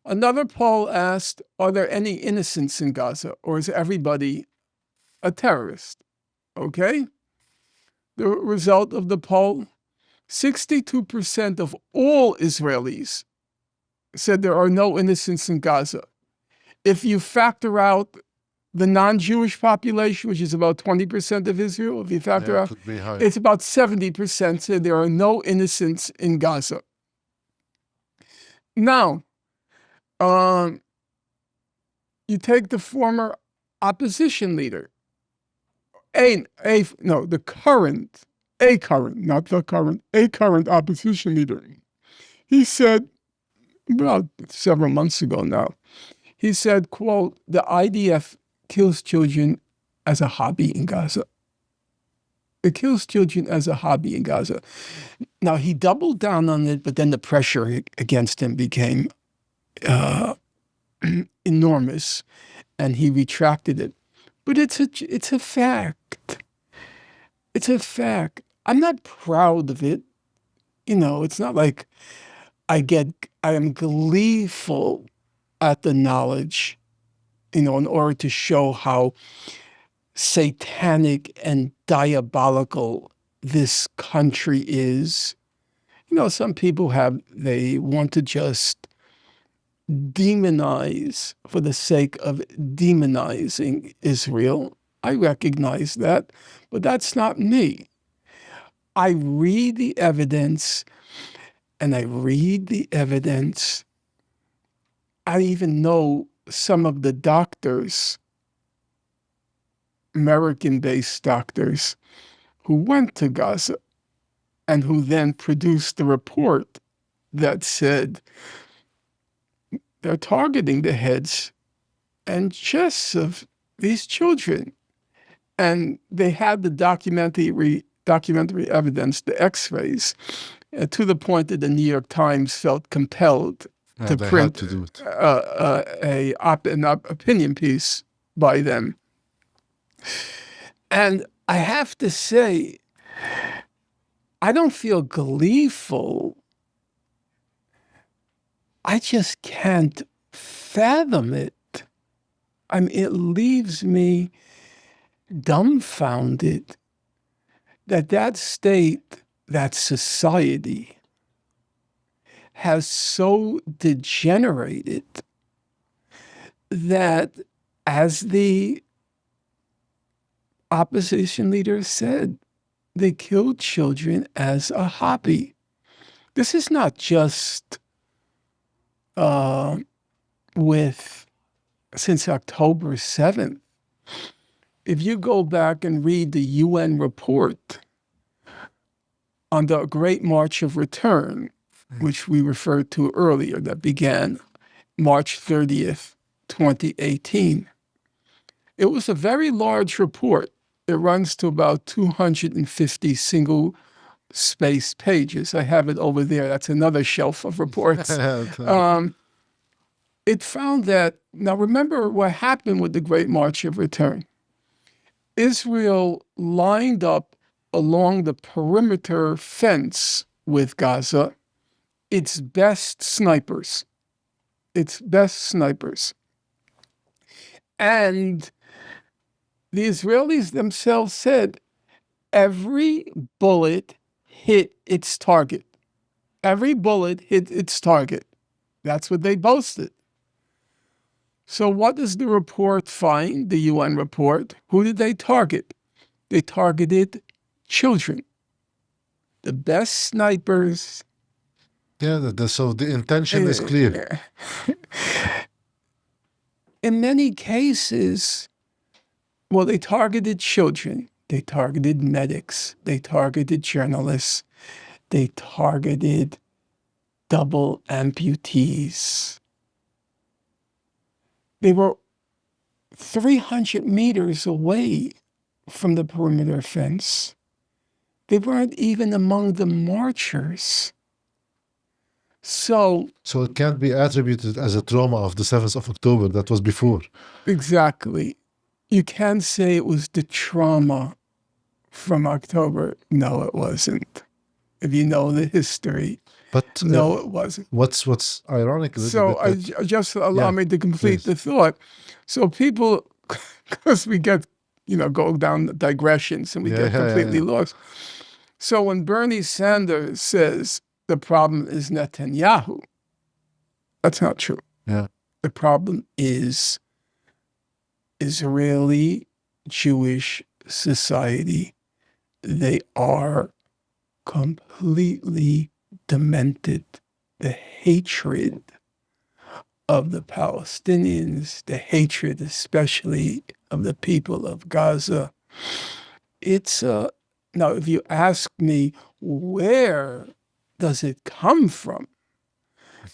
Another poll asked, are there any innocents in Gaza, or is everybody a terrorist? Okay? The result of the poll, 62% of all Israelis said there are no innocents in Gaza. If you factor out the non-Jewish population, which is about 20% of Israel, if you factor out, it's about 70% said there are no innocents in Gaza. Now, you take the former opposition leader, the current opposition leader. He said, about several months ago now, he said, quote, the IDF kills children as a hobby in Gaza. It kills children as a hobby in Gaza. Now, he doubled down on it, but then the pressure against him became enormous, and he retracted it. But it's a fact. It's a fact. I'm not proud of it. It's not like I am gleeful at the knowledge, in order to show how satanic and diabolical this country is. Some people they want to just demonize for the sake of demonizing Israel. I recognize that, but that's not me. I read the evidence, I even know some of the doctors, American-based doctors, who went to Gaza and who then produced the report that said they're targeting the heads and chests of these children. And they had the documentary evidence, the x-rays, to the point that the New York Times felt compelled to print an opinion piece by them. And I have to say, I don't feel gleeful. I just can't fathom it. It leaves me dumbfounded that state, that society, has so degenerated that, as the opposition leader said, they killed children as a hobby. This is not just since October 7th. If you go back and read the UN report on the Great March of Return, which we referred to earlier, that began March 30th, 2018. It was a very large report. It runs to about 250 single-spaced pages. I have it over there. That's another shelf of reports. It found that, now remember what happened with the Great March of Return. Israel lined up along the perimeter fence with Gaza its best snipers. And the Israelis themselves said every bullet hit its target. Every bullet hit its target. That's what they boasted. So what does the report find, the UN report? Who did they target? They targeted children. The best snipers. Yeah, so the intention is clear. In many cases, Well, they targeted children. They targeted medics. They targeted journalists. They targeted double amputees. They were 300 meters away from the perimeter fence. They weren't even among the marchers. So it can't be attributed as a trauma of the 7th of October. That was before. exactly. You can't say it was the trauma from October. No, it wasn't. If you know the history, But no, it wasn't. what's ironic a little So bit that- just allow Yeah, me to complete please. the thought. So people, because we get, go down digressions and we get completely lost. So when Bernie Sanders says the problem is Netanyahu, that's not true. Yeah. The problem is Israeli Jewish society. They are completely demented. The hatred of the Palestinians, the hatred especially of the people of Gaza. It's now, if you ask me, where does it come from?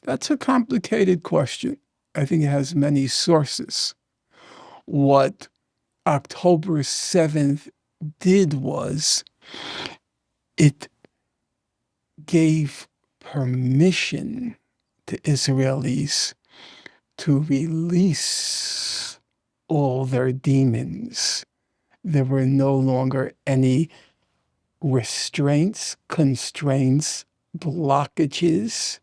That's a complicated question. I think it has many sources. What October 7th did was it gave permission to Israelis to release all their demons. There were no longer any restraints, constraints, blockages.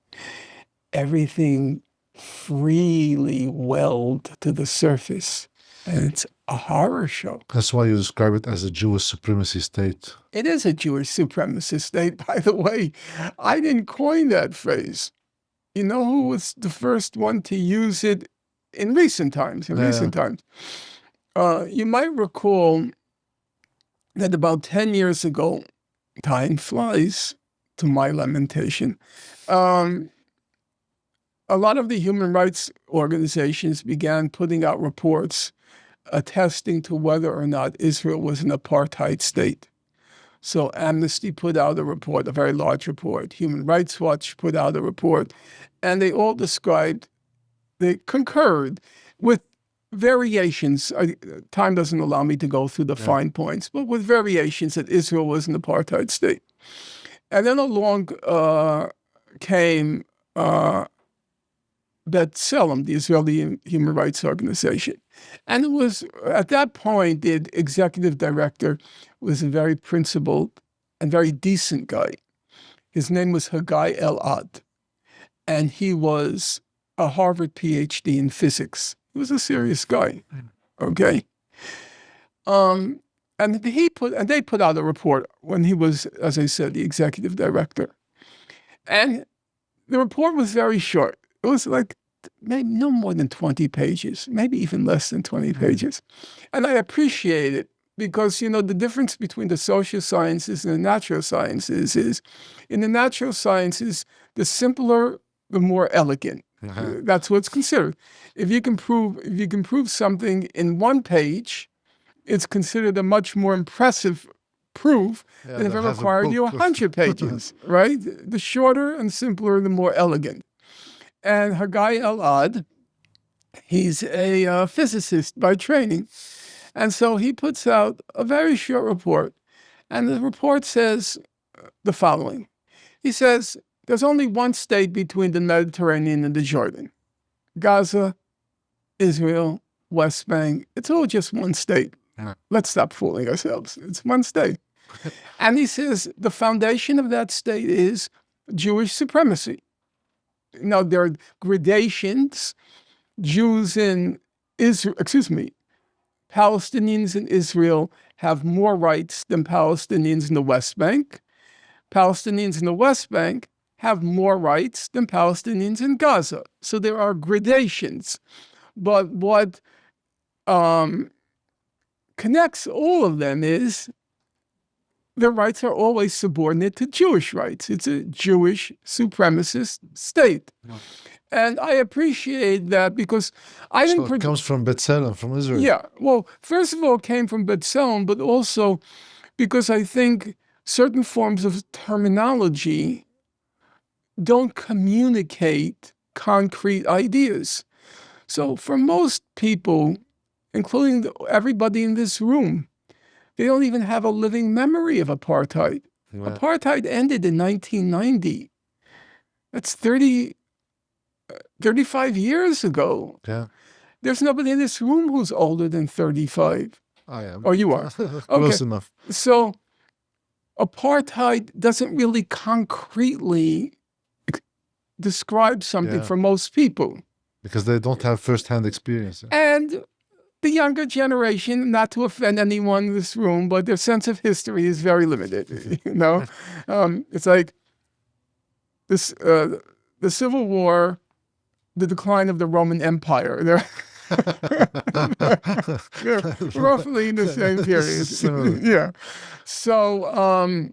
Everything freely welled to the surface. And it's a horror show. That's why you describe it as a Jewish supremacy state. It is a Jewish supremacist state, by the way. I didn't coin that phrase. You know who was the first one to use it in recent times? You might recall that about 10 years ago, time flies, to my lamentation, a lot of the human rights organizations began putting out reports attesting to whether or not Israel was an apartheid state. So Amnesty put out a report, a very large report. Human Rights Watch put out a report. And they all they concurred with variations. Time doesn't allow me to go through the fine points, but with variations that Israel was an apartheid state. And then along came B'Tselem, the Israeli Human Rights Organization. And it was, at that point, the executive director was a very principled and very decent guy. His name was Haggai Elad. And he was a Harvard PhD in physics. He was a serious guy, okay? And they put out a report when he was, as I said, the executive director. And the report was very short. It was like maybe no more than 20 pages, maybe even less than 20 pages. And I appreciate it because, the difference between the social sciences and the natural sciences is, in the natural sciences, the simpler, the more elegant. That's what's considered. If you can prove something in one page, it's considered a much more impressive proof than if it required you 100 pages, right? The shorter and simpler, the more elegant. And Haggai Elad, he's a physicist by training. And so he puts out a very short report. And the report says the following. He says, there's only one state between the Mediterranean and the Jordan. Gaza, Israel, West Bank, it's all just one state. Let's stop fooling ourselves. It's one state. And he says the foundation of that state is Jewish supremacy. Now, there are gradations. Jews in Israel, Palestinians in Israel have more rights than Palestinians in the West Bank. Palestinians in the West Bank have more rights than Palestinians in Gaza. So there are gradations. But what connects all of them is their rights are always subordinate to Jewish rights. It's a Jewish supremacist state. And I appreciate that because I So didn't... it comes from B'Tselem, from Israel. Yeah. Well, first of all, it came from B'Tselem, but also because I think certain forms of terminology don't communicate concrete ideas. So for most people, including everybody in this room, they don't even have a living memory of apartheid. Yeah. Apartheid ended in 1990. That's 35 years ago. Yeah. There's nobody in this room who's older than 35. I am. Oh, you are? Close enough. So apartheid doesn't really concretely describe something for most people. Because they don't have first-hand experience. And the younger generation, not to offend anyone in this room, but their sense of history is very limited. You know, it's like this: the Civil War, the decline of the Roman Empire. They're roughly in the same period. Yeah. So,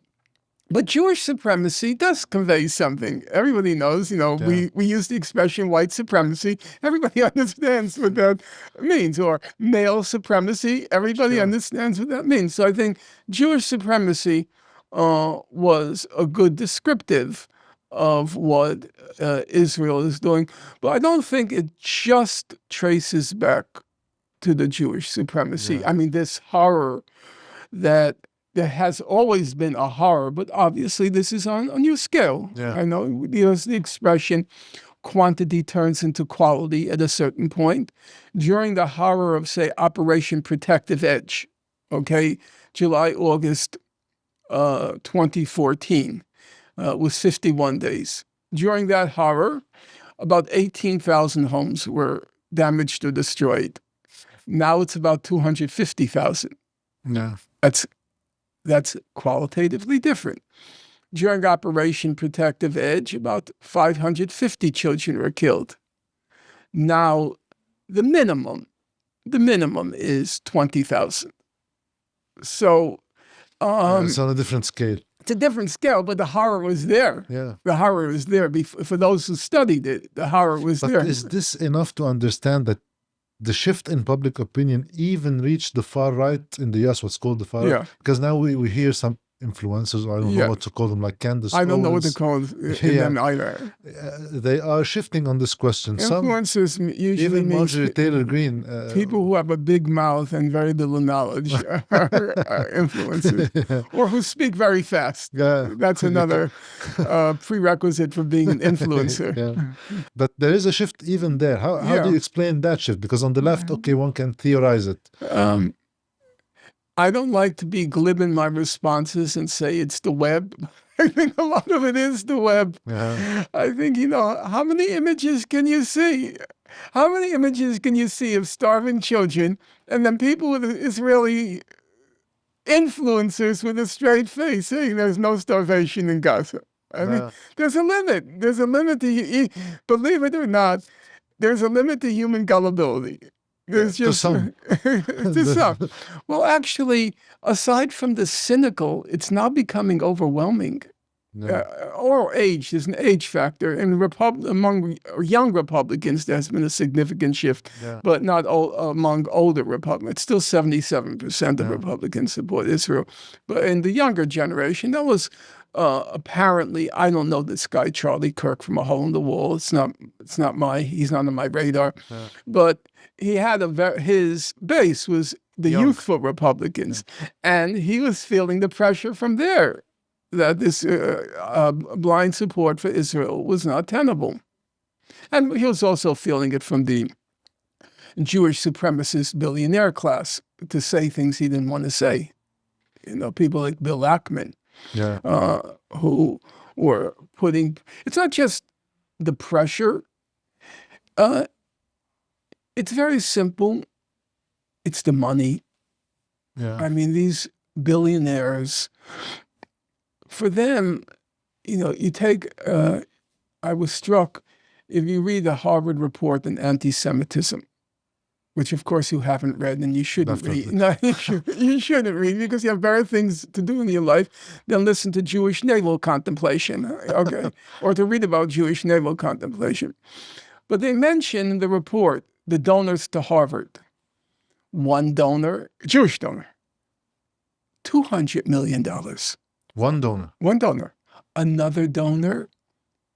but Jewish supremacy does convey something. Everybody knows, you know, we use the expression white supremacy. Everybody understands what that means. Or male supremacy. Everybody understands what that means. So I think Jewish supremacy was a good descriptive of what Israel is doing. But I don't think it just traces back to the Jewish supremacy. I mean, this horror that there has always been a horror, but obviously this is on a new scale. I know we use the expression quantity turns into quality at a certain point. During the horror of, say, Operation Protective Edge, okay, July, August 2014, was 51 days. During that horror, about 18,000 homes were damaged or destroyed. Now it's about 250,000. Yeah. That's qualitatively different. During Operation Protective Edge, about 550 children were killed. Now, the minimum is 20,000. So... it's on a different scale. It's a different scale, but the horror was there. Yeah. The horror was there. For those who studied it, the horror was there. But is this enough to understand that the shift in public opinion even reached the far right in the US, what's called the far right? Because now we hear some influencers, I don't know what to call them, like Candace I don't know what Owens. to call them either. They are shifting on this question. Influencers usually even means Marjorie Taylor Greene. People who have a big mouth and very little knowledge are influencers. Or who speak very fast. That's another prerequisite for being an influencer. But there is a shift even there. How do you explain that shift? Because on the left, okay, one can theorize it. I don't like to be glib in my responses and say it's the web. I think a lot of it is the web. I think, you know, how many images can you see? How many images can you see of starving children and then people with Israeli influencers with a straight face saying there's no starvation in Gaza? I mean, there's a limit. There's a limit to, believe it or not, there's a limit to human gullibility. There's just to some. Well, actually, aside from the cynical, it's now becoming overwhelming. Or age, there's an age factor. And among young Republicans, there's been a significant shift, but not among older Republicans. It's still 77% of Republicans support Israel. But in the younger generation, that was apparently, I don't know this guy, Charlie Kirk, from A Hole in the Wall. He's not on my radar. But he had his base was the youthful Republicans. And he was feeling the pressure from there that this blind support for Israel was not tenable. And he was also feeling it from the Jewish supremacist billionaire class to say things he didn't want to say. You know, people like Bill Ackman, who were putting, it's not just the pressure. It's very simple. It's the money. I mean, these billionaires, for them, you know, you take, I was struck, if you read the Harvard report on anti-Semitism, which of course you haven't read and you shouldn't read. No, you shouldn't read because you have better things to do in your life than listen to Jewish naval contemplation, okay? Or to read about Jewish naval contemplation. But they mention in the report the donors to Harvard. One donor, Jewish donor, $200 million. One donor. One donor. Another donor,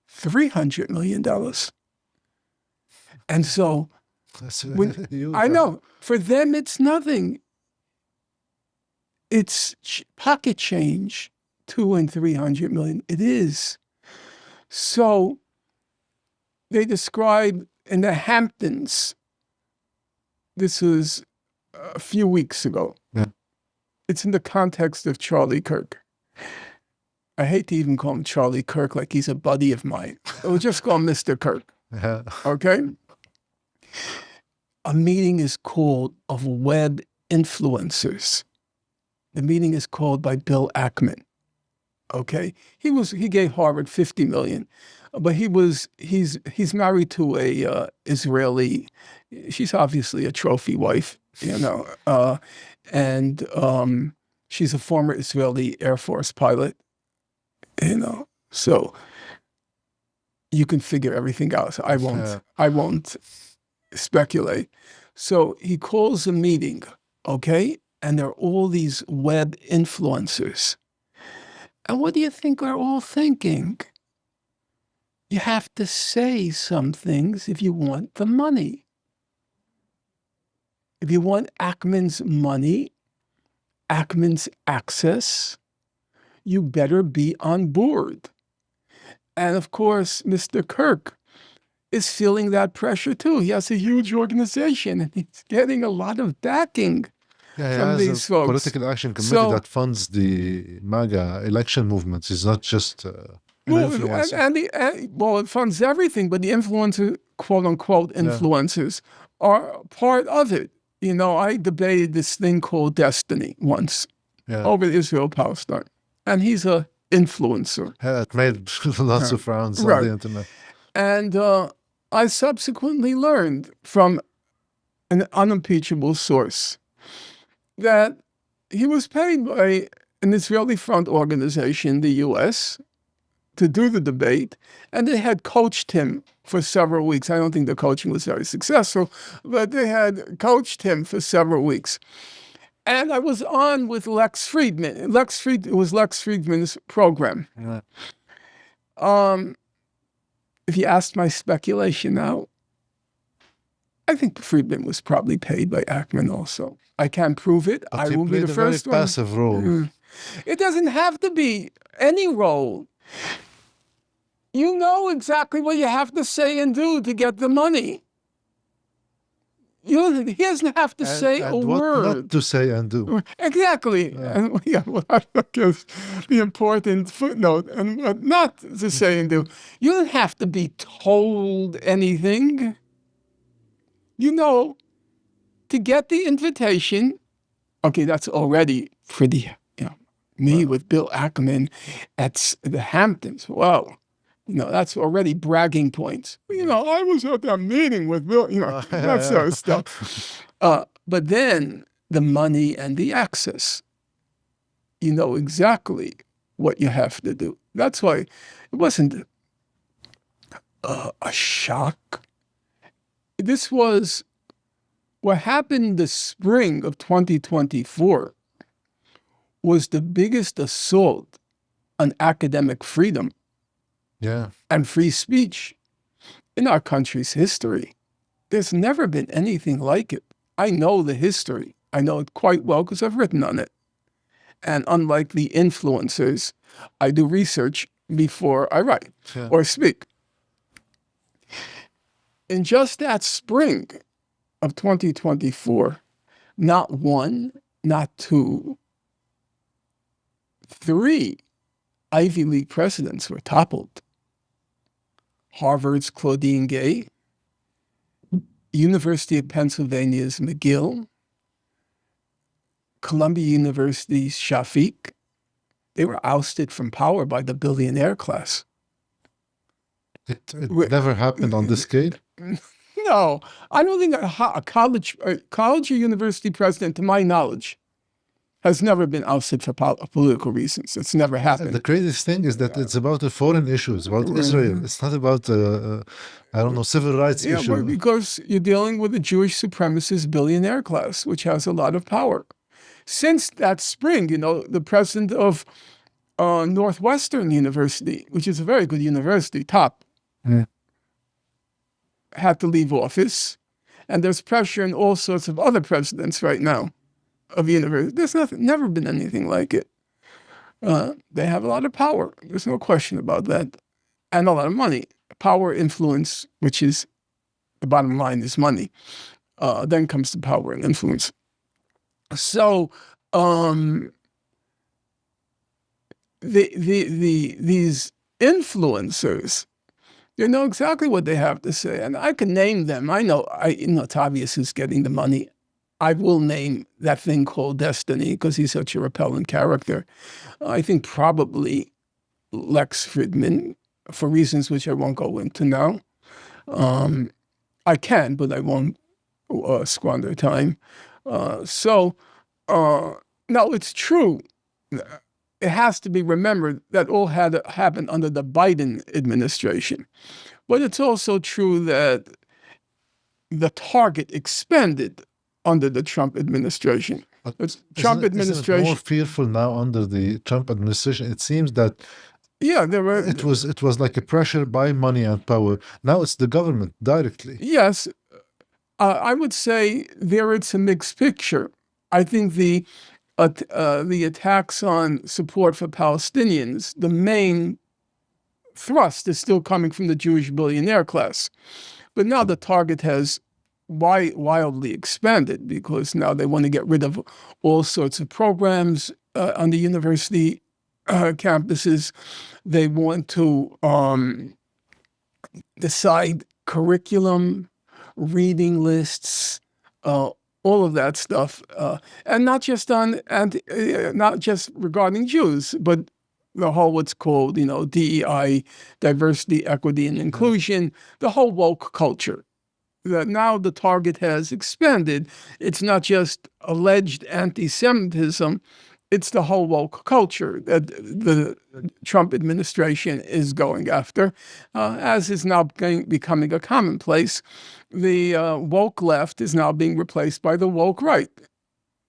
$300 million. And so, I know, for them it's nothing. It's pocket change, $200 and $300 million. It is. So they describe in the Hamptons, this was a few weeks ago. Yeah. It's in the context of Charlie Kirk. I hate to even call him Charlie Kirk like he's a buddy of mine. We'll just call him Mr. Kirk. Yeah. Okay? A meeting is called of web influencers. The meeting is called by Bill Ackman. Okay? He gave Harvard $50 million. But he's married to a Israeli. She's obviously a trophy wife, and she's a former Israeli Air Force pilot, So you can figure everything out. So I won't speculate. So he calls a meeting, okay, and there are all these web influencers. And what do you think they're all thinking? You have to say some things if you want the money. If you want Ackman's money, Ackman's access, you better be on board. And of course, Mr. Kirk is feeling that pressure too. He has a huge organization and he's getting a lot of backing from these folks. Political Action Committee that funds the MAGA election movements. It's not just it funds everything, but the influencer, quote unquote, influencers are part of it. I debated this thing called Destiny once over Israel-Palestine, and he's an influencer. Yeah, it made lots of rounds on the internet. And I subsequently learned from an unimpeachable source that he was paid by an Israeli front organization in the U.S. to do the debate, and they had coached him for several weeks. I don't think the coaching was very successful, but they had coached him for several weeks. And I was on with Lex Friedman. It was Lex Friedman's program. If you asked my speculation now, I think Friedman was probably paid by Ackman also. I can't prove it. But I will be the first one. Passive role. It doesn't have to be any role. You know exactly what you have to say and do to get the money. He doesn't have to say a word. Not to say and do. Exactly. And I guess the important footnote, and what not to say and do. You don't have to be told anything. To get the invitation, okay, that's already pretty, me with Bill Ackman at the Hamptons. Wow. That's already bragging points. I was at that meeting with Bill, that sort of stuff. But then the money and the access, you know exactly what you have to do. That's why it wasn't a shock. This was what happened the spring of 2024 was the biggest assault on academic freedom and free speech in our country's history. There's never been anything like it. I know the history. I know it quite well because I've written on it. And unlike the influencers, I do research before I write or speak. In just that spring of 2024, not one, not two, 3 Ivy League presidents were toppled. Harvard's Claudine Gay, University of Pennsylvania's McGill, Columbia University's Shafiq. They were ousted from power by the billionaire class. It never happened on this scale? No, I don't think a college or university president, to my knowledge, has never been ousted for political reasons. It's never happened. The craziest thing is that it's about a foreign issue. It's about Israel. It's not about, civil rights issue. But because you're dealing with a Jewish supremacist billionaire class, which has a lot of power. Since that spring, the president of Northwestern University, which is a very good university, top, had to leave office. And there's pressure in all sorts of other presidents right now of universities. There's never been anything like it. They have a lot of power. There's no question about that. And a lot of money. Power, influence, which is, the bottom line is money. Then comes the power and influence. So these influencers, they know exactly what they have to say, and I can name them. I know it's obvious who's getting the money. I will name that thing called Destiny because he's such a repellent character. I think probably Lex Fridman, for reasons which I won't go into now. I can, but I won't squander time. Now it's true. It has to be remembered that all had happened under the Biden administration. But it's also true that the target expanded under the Trump administration. Isn't it more fearful now under the Trump administration? It seems that it was like a pressure by money and power. Now it's the government directly. Yes, I would say there it's a mixed picture. I think the attacks on support for Palestinians, the main thrust is still coming from the Jewish billionaire class. But now the target has wildly expanded because now they want to get rid of all sorts of programs on the university campuses. They want to decide curriculum, reading lists, all of that stuff, and not just regarding Jews, but the whole what's called DEI, diversity, equity, and inclusion, the whole woke culture. That now the target has expanded. It's not just alleged anti-Semitism, it's the whole woke culture that the Trump administration is going after, as is now becoming a commonplace. The woke left is now being replaced by the woke right.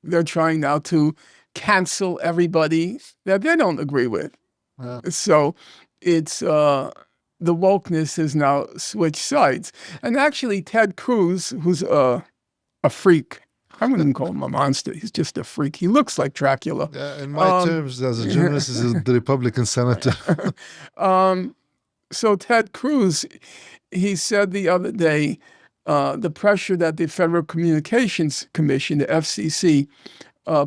They're trying now to cancel everybody that they don't agree with. So it's the wokeness has now switched sides. And actually, Ted Cruz, who's a freak, I wouldn't call him a monster. He's just a freak. He looks like Dracula. In my terms, as a journalist, is the Republican senator. So Ted Cruz, he said the other day, the pressure that the Federal Communications Commission, the FCC,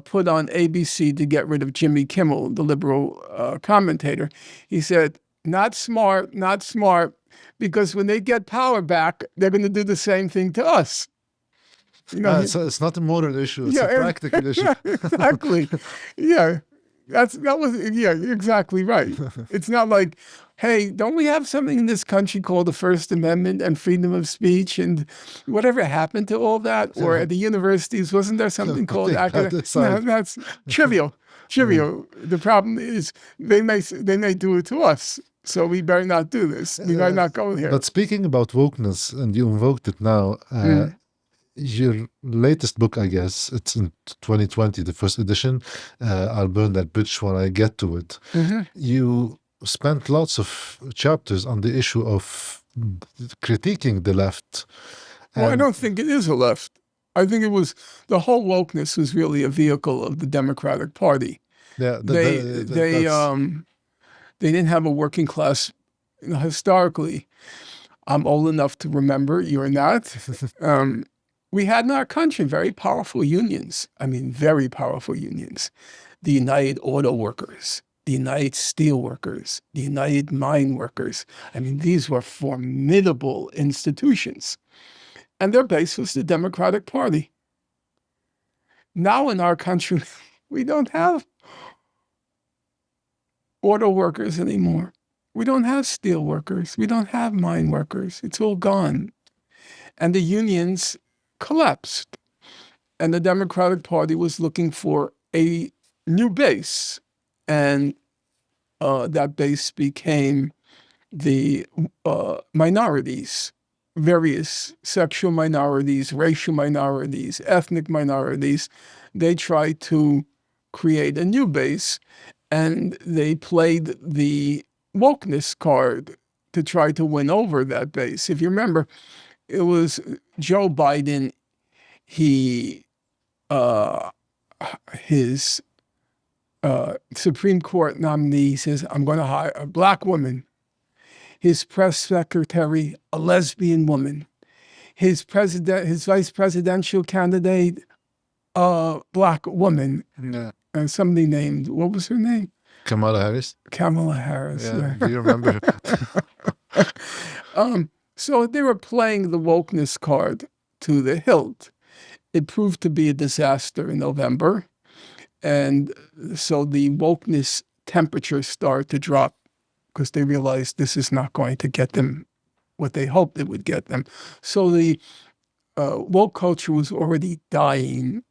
put on ABC to get rid of Jimmy Kimmel, the liberal commentator. He said, not smart, because when they get power back, they're going to do the same thing to us. It's not a moral issue, it's a practical issue. Exactly. Exactly right. It's not like, hey, don't we have something in this country called the First Amendment and freedom of speech and whatever happened to all that? Or at the universities, wasn't there something called academic? No, that's trivial. The problem is they may do it to us. So we better not do this. We better not go here. But speaking about wokeness, and you invoked it now, your latest book, I guess, it's in 2020, the first edition, I'll burn that bitch when I get to it. You spent lots of chapters on the issue of critiquing the left. Well, I don't think it is a left. I think it was, the whole wokeness was really a vehicle of the Democratic Party. Yeah, they didn't have a working class. Historically, I'm old enough to remember, you're not. We had in our country very powerful unions. I mean, very powerful unions. The United Auto Workers, the United Steel Workers, the United Mine Workers. I mean, these were formidable institutions. And their base was the Democratic Party. Now in our country, we don't have auto workers anymore. We don't have steel workers. We don't have mine workers. It's all gone. And the unions collapsed. And the Democratic Party was looking for a new base, and that base became the minorities, various sexual minorities, racial minorities, ethnic minorities. They tried to create a new base, and they played the wokeness card to try to win over that base. If you remember, it was Joe Biden. His Supreme Court nominee says, I'm going to hire a black woman. His press secretary, a lesbian woman. His vice presidential candidate, a black woman. Yeah. And somebody named, what was her name? Kamala Harris. Kamala Harris. Yeah. Do you remember? So they were playing the wokeness card to the hilt. It proved to be a disaster in November. And so the wokeness temperature started to drop because they realized this is not going to get them what they hoped it would get them. So the woke culture was already dying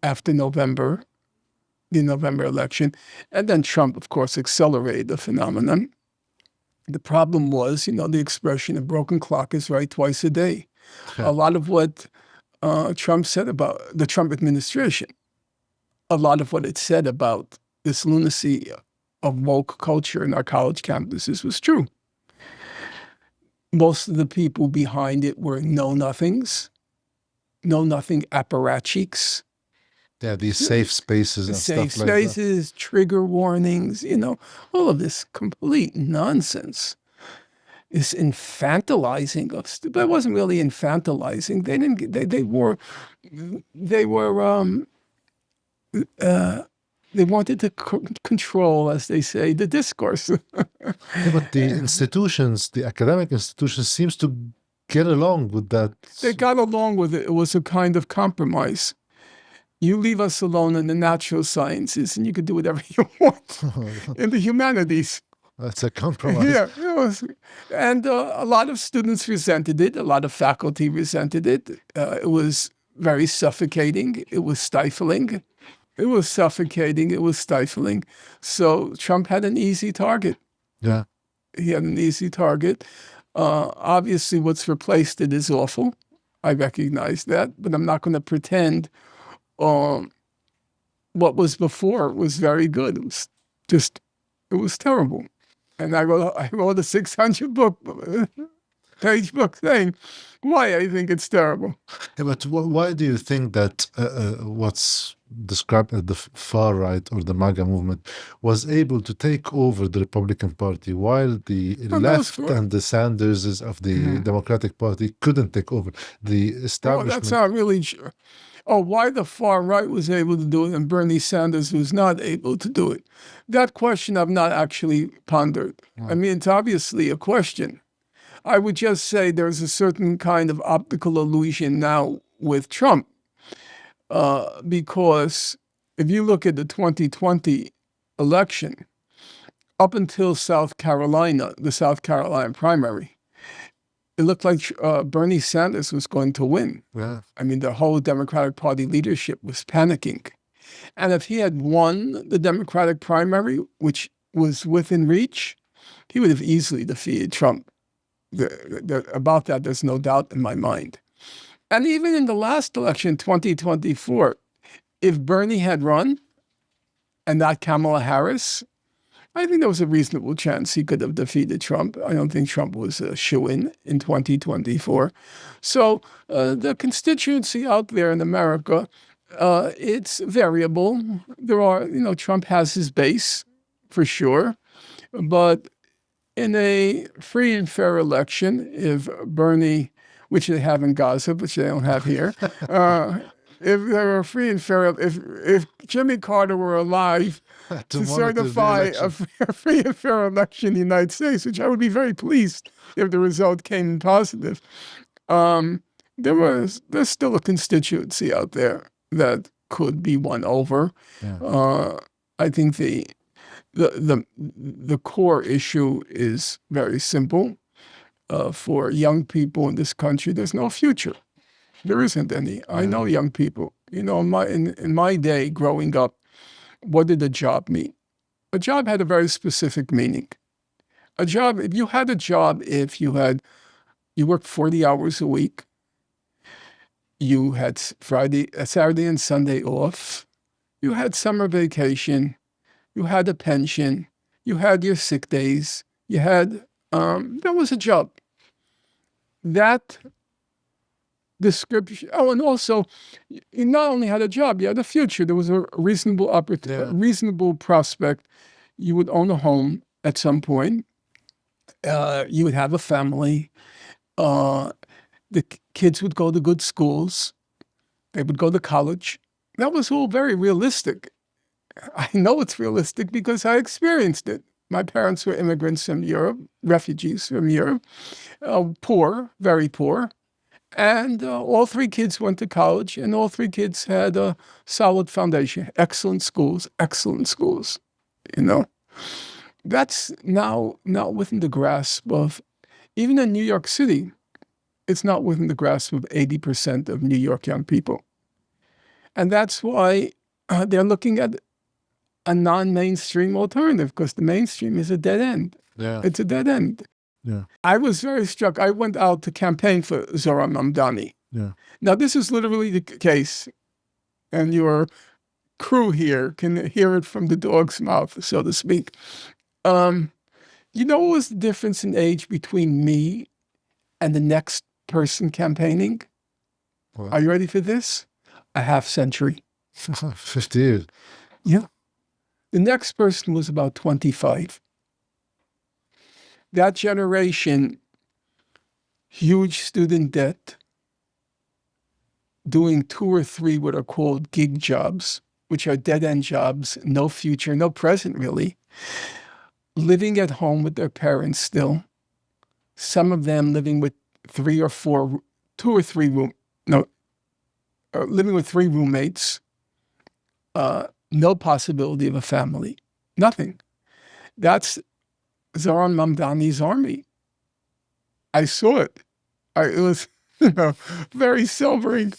after November, the November election. And then Trump, of course, accelerated the phenomenon. The problem was, the expression, a broken clock is right twice a day. A lot of what Trump said about the Trump administration, a lot of what it said about this lunacy of woke culture in our college campuses was true. Most of the people behind it were know-nothings, know-nothing apparatchiks. Yeah, these safe spaces and Safe stuff like that. spaces, trigger warnings, all of this complete nonsense. Is infantilizing us. But it wasn't really infantilizing. They wanted to control, as they say, the discourse. Yeah, but the institutions, the academic institutions, seems to get along with that. They got along with it. It was a kind of compromise. You leave us alone in the natural sciences, and you can do whatever you want in the humanities. That's a compromise. Yeah, it was. And a lot of students resented it. A lot of faculty resented it. It was very suffocating. It was stifling. It was suffocating. It was stifling. So Trump had an easy target. Yeah. He had an easy target. Obviously, what's replaced it is awful. I recognize that. But I'm not going to pretend what was before was very good. It was terrible. And I wrote a 600-page book saying why I think it's terrible. Yeah, but why do you think that what's described as the far right or the MAGA movement was able to take over the Republican Party while the left and the Sanderses of the Democratic Party couldn't take over the establishment? That's not really true. Why the far right was able to do it and Bernie Sanders was not able to do it? That question I've not actually pondered. I mean, it's obviously a question. I would just say there's a certain kind of optical illusion now with Trump because if you look at the 2020 election, up until South Carolina, the South Carolina primary, it looked like Bernie Sanders was going to win. Yeah. I mean, the whole Democratic Party leadership was panicking. And if he had won the Democratic primary, which was within reach, he would have easily defeated Trump. About that, there's no doubt in my mind. And even in the last election, 2024, if Bernie had run and not Kamala Harris, I think there was a reasonable chance he could have defeated Trump. I don't think Trump was a shoo-in in 2024. So the constituency out there in America, it's variable. There are, Trump has his base, for sure. But in a free and fair election, if Bernie, which they have in Gaza, which they don't have here, if they were free and fair, if Jimmy Carter were alive to certify a free and fair election in the United States, which I would be very pleased if the result came positive, there's still a constituency out there that could be won over. Yeah. I think the core issue is very simple. For young people in this country, there's no future. There isn't any. I know young people. You know, in my day growing up, what did a job mean? A job had a very specific meaning. A job, if you had a job, you worked 40 hours a week, you had Saturday and Sunday off, you had summer vacation, you had a pension, you had your sick days, you had, that was a job. That description, and also, you not only had a job, you had a future. There was a reasonable opportunity, a reasonable prospect. You would own a home at some point. You would have a family. The kids would go to good schools. They would go to college. That was all very realistic. I know it's realistic because I experienced it. My parents were immigrants from Europe, refugees from Europe, poor, very poor. And all three kids went to college, and all three kids had a solid foundation, excellent schools, you know. That's now not within the grasp of, even in New York City, it's not within the grasp of 80% of New York young people. And that's why they're looking at a non-mainstream alternative, because the mainstream is a dead end. Yeah. It's a dead end. Yeah. I was very struck. I went out to campaign for Zohran Mamdani. Yeah. Now, this is literally the case, and your crew here can hear it from the dog's mouth, so to speak. You know what was the difference in age between me and the next person campaigning? What? Are you ready for this? A half century. 50 years. Yeah. The next person was about 25. That generation, huge student debt, doing 2 or 3 what are called gig jobs, which are dead-end jobs, no future, no present really, living at home with their parents still, some of them living with 3 or 4, 2 or 3 living with 3 roommates, no possibility of a family, nothing. That's Zohran Mamdani's army. I saw it. It was, very sobering.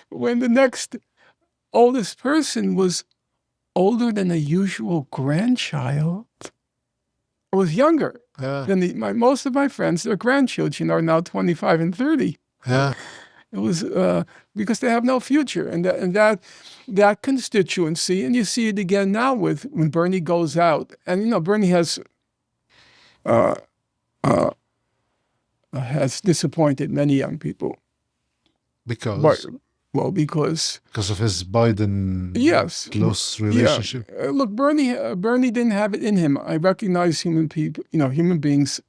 When the next oldest person was older than a usual grandchild, or was younger than most of my friends. Their grandchildren are now 25 and 30. Yeah. It was because they have no future, and that constituency, and you see it again now when Bernie goes out, and Bernie has disappointed many young people. Because of his Biden close relationship. Yeah. Look, Bernie didn't have it in him. I recognize human beings'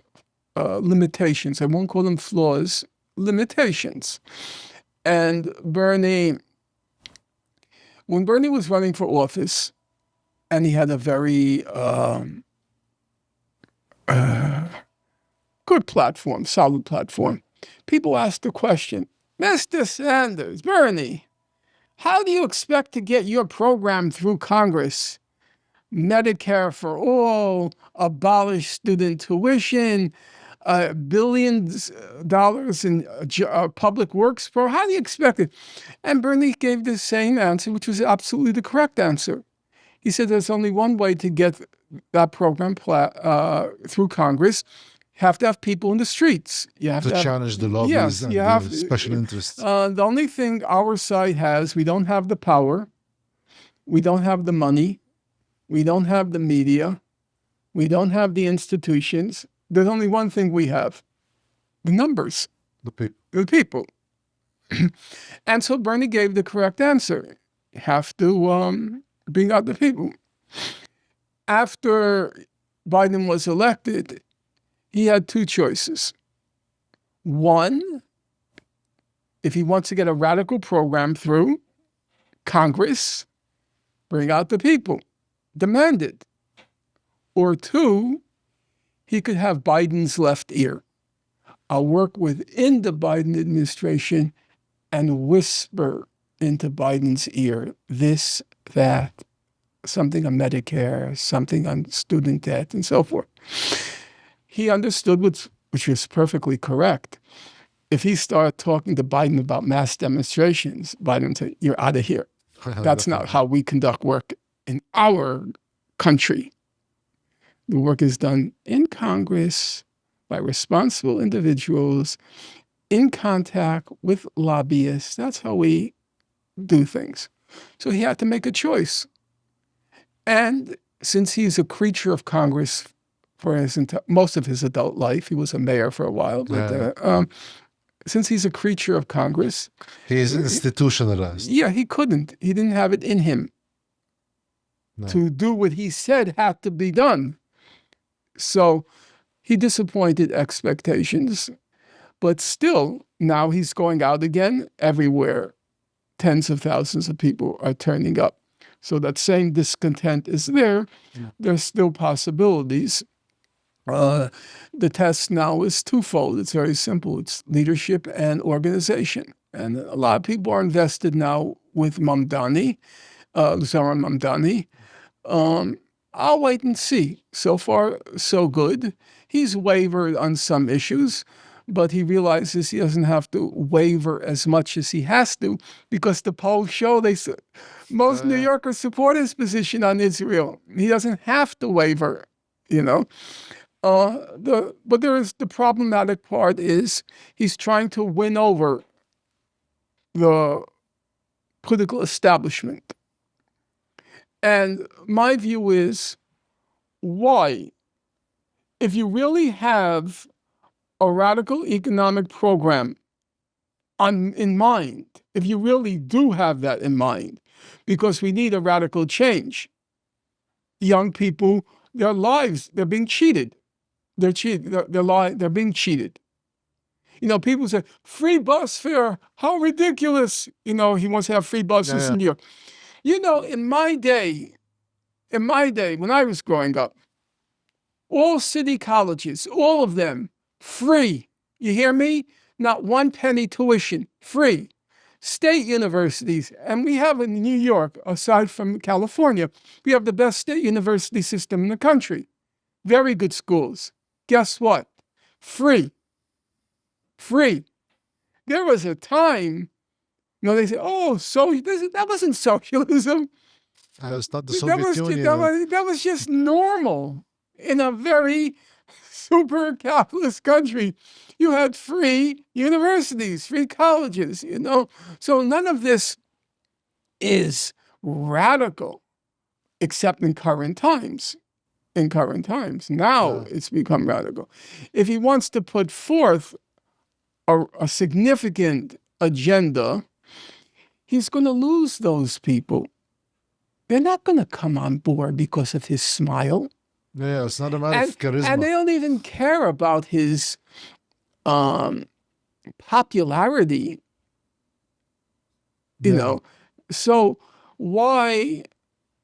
limitations. I won't call them flaws, limitations. And when Bernie was running for office, and he had a very good platform, solid platform, people asked the question, Mr. Sanders, Bernie, how do you expect to get your program through Congress? Medicare for all, abolish student tuition, billions of dollars in public works program. How do you expect it? And Bernie gave the same answer, which was absolutely the correct answer. He said there's only one way to get that program through Congress. You have to have people in the streets. You have to challenge the lobbies and the special interests. The only thing our side has, we don't have the power, we don't have the money, we don't have the media, we don't have the institutions. There's only one thing we have, the numbers. The people. And so Bernie gave the correct answer. You have to bring out the people. After Biden was elected, he had 2 choices. One, if he wants to get a radical program through Congress, bring out the people, demand it. Or 2, he could have Biden's left ear. I'll work within the Biden administration and whisper into Biden's ear, this, that, something on Medicare, something on student debt, and so forth. He understood, which was perfectly correct, if he started talking to Biden about mass demonstrations, Biden would say, "You're out of here. That's not how we conduct work in our country. The work is done in Congress by responsible individuals in contact with lobbyists. That's how we do things." So he had to make a choice. And since he's a creature of Congress for most of his adult life, he was a mayor for a while, but since he's a creature of Congress. He is institutionalized. Yeah, he couldn't. He didn't have it in him to do what he said had to be done. So he disappointed expectations, but still, now he's going out again everywhere. Tens of thousands of people are turning up. So that same discontent is there. Yeah. There's still possibilities. The test now is twofold. It's very simple. It's leadership and organization. And a lot of people are invested now with Mamdani, Zoran Mamdani. I'll wait and see. So far, so good. He's wavered on some issues, but he realizes he doesn't have to waver as much as he has to, because the polls show most New Yorkers support his position on Israel. He doesn't have to waver, you know. But there is the problematic part is he's trying to win over the political establishment. And my view is, why? If you really have a radical economic program in mind, if you really do have that in mind, because we need a radical change. Young people, their lives, they're being cheated. They're cheated. They're being cheated. You know, people say, free bus fare, how ridiculous. You know, he wants to have free buses in New York. You know, in my day, when I was growing up, all city colleges, all of them, free. You hear me? Not 1 penny tuition, free. State universities, and we have in New York, aside from California, we have the best state university system in the country. Very good schools. Guess what? Free. Free. There was a time, you know, they say, oh, so that wasn't socialism. It's not the Soviet Union. That was just normal in a very super capitalist country. You had free universities, free colleges, you know. So none of this is radical, except in current times. In current times. Now it's become radical. If he wants to put forth a significant agenda, he's going to lose those people. They're not going to come on board because of his smile. Yeah, it's not a matter of charisma. And they don't even care about his popularity, you know. So why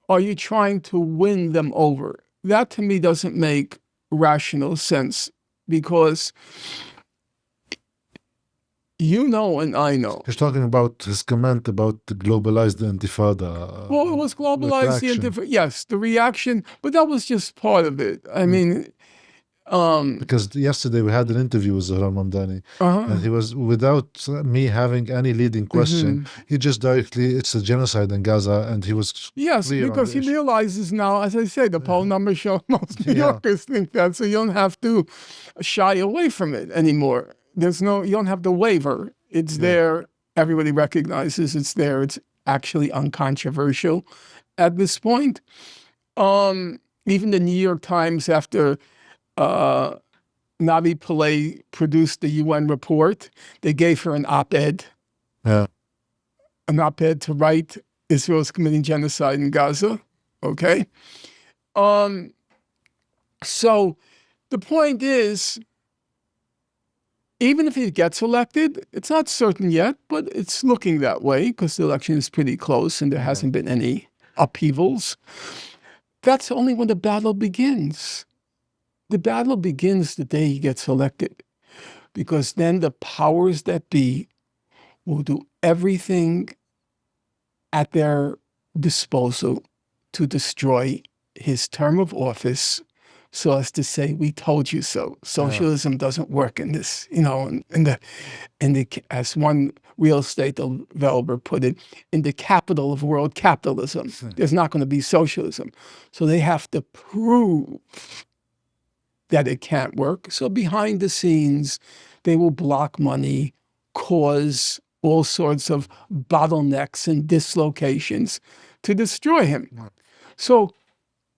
are you trying to win them over? That to me doesn't make rational sense, because you know and I know. He's talking about his comment about the globalized intifada. Well, it was globalized the intifada. Yes, the reaction, but that was just part of it. I mean, because yesterday we had an interview with Zoran Mamdani, and he was, without me having any leading question, he just directly, it's a genocide in Gaza, and he was because he realizes now, as I say, the poll numbers show most New Yorkers think that, so you don't have to shy away from it anymore. You don't have to waver. It's there. Everybody recognizes it's there. It's actually uncontroversial at this point. Even the New York Times, after Navi Pillay produced the UN report, they gave her an op-ed. An op-ed to write Israel's committing genocide in Gaza. Okay? So the point is, even if he gets elected, it's not certain yet, but it's looking that way because the election is pretty close and there hasn't been any upheavals. That's only when the battle begins. The battle begins the day he gets elected, because then the powers that be will do everything at their disposal to destroy his term of office, so as to say, "We told you so." Socialism doesn't work in this, as one real estate developer put it, in the capital of world capitalism. There's not going to be socialism. So they have to prove that it can't work. So behind the scenes, they will block money, cause all sorts of bottlenecks and dislocations to destroy him. So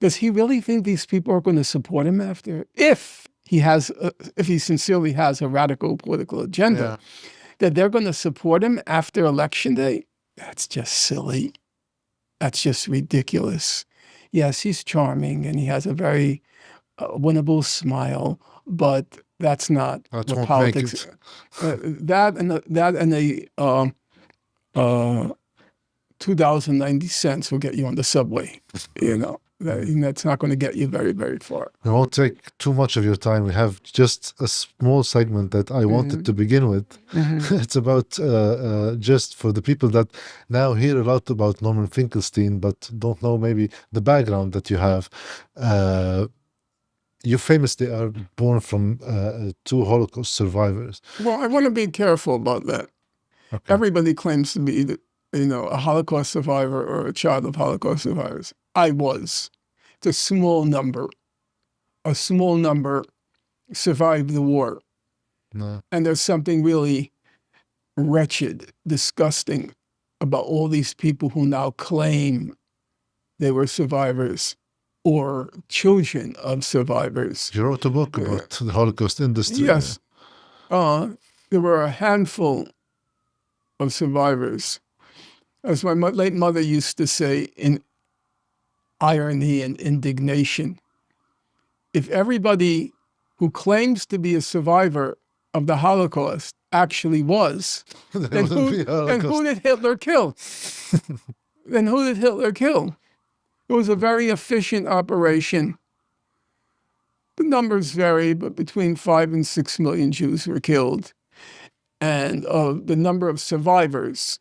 does he really think these people are going to support him after? If he sincerely has a radical political agenda, that they're going to support him after Election Day? That's just silly. That's just ridiculous. Yes, he's charming and he has a very winnable smile, but that's not what politics. That and the 2,090 cents will get you on the subway. That's not going to get you very, very far. I won't take too much of your time. We have just a small segment that I wanted to begin with. It's about just for the people that now hear a lot about Norman Finkelstein, but don't know maybe the background that you have. You famously are born from two Holocaust survivors. Well, I want to be careful about that. Okay. Everybody claims to be, a Holocaust survivor or a child of Holocaust survivors. I was. It's a small number. A small number survived the war. No. And there's something really wretched, disgusting about all these people who now claim they were survivors or children of survivors. You wrote a book about the Holocaust industry. Yes. There were a handful of survivors. As my late mother used to say in irony and indignation, if everybody who claims to be a survivor of the Holocaust actually was, then who did Hitler kill? Then who did Hitler kill? It was a very efficient operation. The numbers vary, but between 5 and 6 million Jews were killed. And the number of survivors,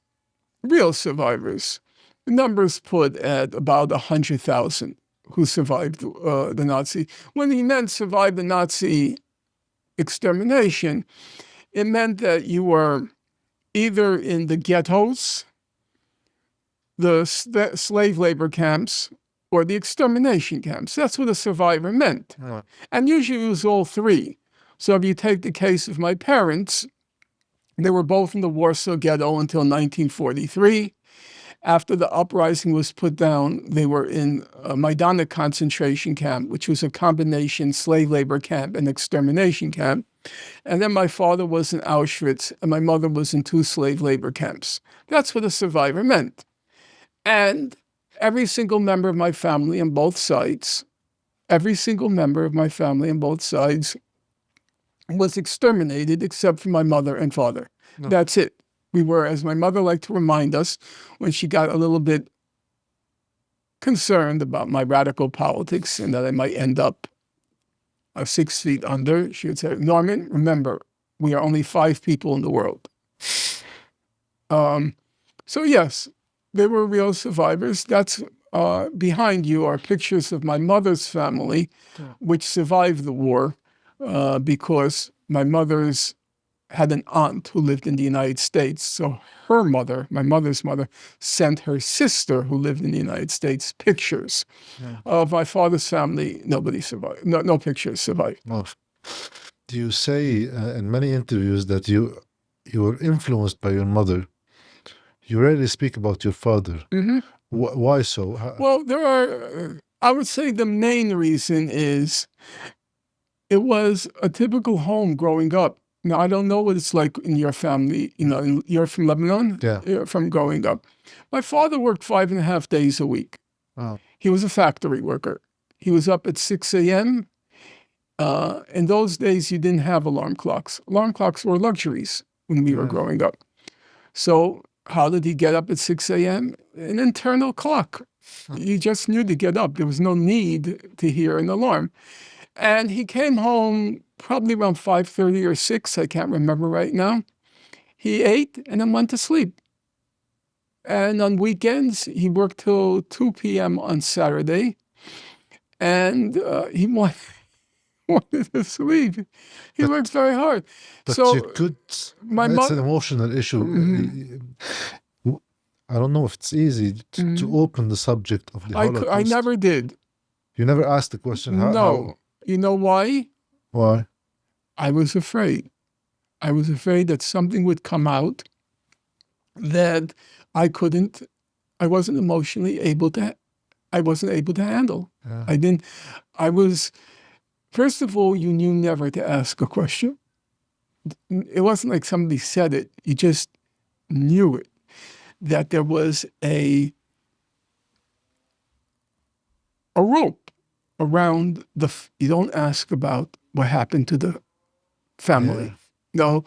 real survivors, the numbers put at about 100,000 who survived the Nazi. When he meant survived the Nazi extermination, it meant that you were either in the ghettos, the slave labor camps, or the extermination camps. That's what a survivor meant. Oh. And usually it was all three. So if you take the case of my parents, they were both in the Warsaw Ghetto until 1943. After the uprising was put down, they were in a Majdanek concentration camp, which was a combination slave labor camp and extermination camp. And then my father was in Auschwitz, and my mother was in 2 slave labor camps. That's what a survivor meant. And every single member of my family on both sides, was exterminated except for my mother and father. No. That's it. We were, as my mother liked to remind us, when she got a little bit concerned about my radical politics and that I might end up 6 feet under, she would say, "Norman, remember, we are only 5 people in the world." So yes, they were real survivors. That's behind you are pictures of my mother's family, which survived the war because my mother's had an aunt who lived in the United States. So her mother, my mother's mother, sent her sister who lived in the United States pictures of my father's family. Nobody survived. No pictures survived. Well, do you say in many interviews that you were influenced by your mother? You rarely speak about your father. Mm-hmm. Why so? Well, there are, I would say the main reason is it was a typical home growing up. Now, I don't know what it's like in your family. You're from Lebanon? Yeah. You're from growing up. My father worked 5.5 days a week. Wow. He was a factory worker. He was up at 6 a.m. In those days, you didn't have alarm clocks. Alarm clocks were luxuries when we were growing up. So how did he get up at 6 a.m.? An internal clock. You just knew to get up. There was no need to hear an alarm. And he came home probably around 5:30 or 6, I can't remember right now. He ate and then went to sleep. And on weekends, he worked till 2 p.m. on Saturday. And wanted to sleep. He works very hard. But So you could. It's my an mother, emotional issue. I don't know if it's easy to open the subject of the Holocaust. I never did. You never asked the question. How? No. You know why? Why? I was afraid. I was afraid that something would come out that I wasn't emotionally able to handle. Yeah. First of all, you knew never to ask a question. It wasn't like somebody said it. You just knew it, that there was a rope around you don't ask about what happened to the family. Yeah. No,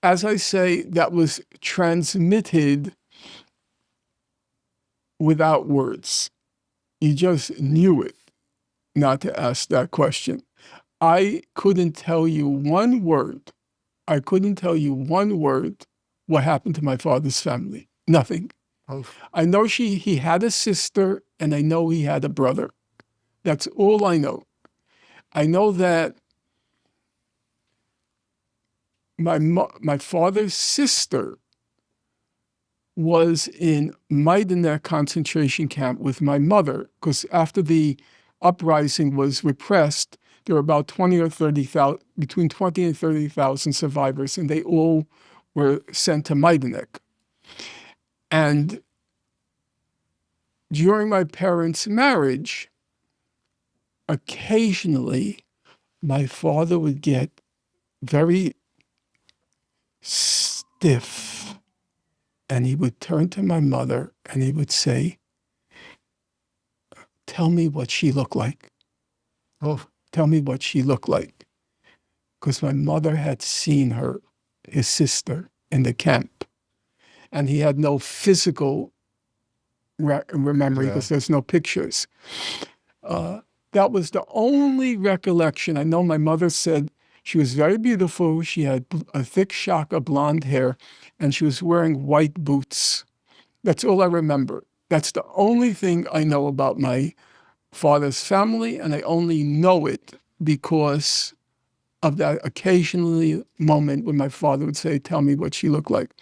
as I say, that was transmitted without words. You just knew it not to ask that question. I couldn't tell you one word. What happened to my father's family. Nothing. Oh. I know he had a sister, and I know he had a brother. That's all I know. I know that my father's sister was in Majdanek concentration camp with my mother, because after the uprising was repressed, there were about 20 or 30,000, between 20 and 30,000 survivors, and they all were sent to Majdanek. And during my parents' marriage, occasionally my father would get very stiff, and he would turn to my mother and he would say, "Tell me what she looked like." Oh. Tell me what she looked like. Because my mother had seen her, his sister, in the camp. And he had no physical memory because there's no pictures. That was the only recollection. I know my mother said she was very beautiful. She had a thick shock of blonde hair, and she was wearing white boots. That's all I remember. That's the only thing I know about my father's family, and I only know it because of that occasionally moment when my father would say, "Tell me what she looked like."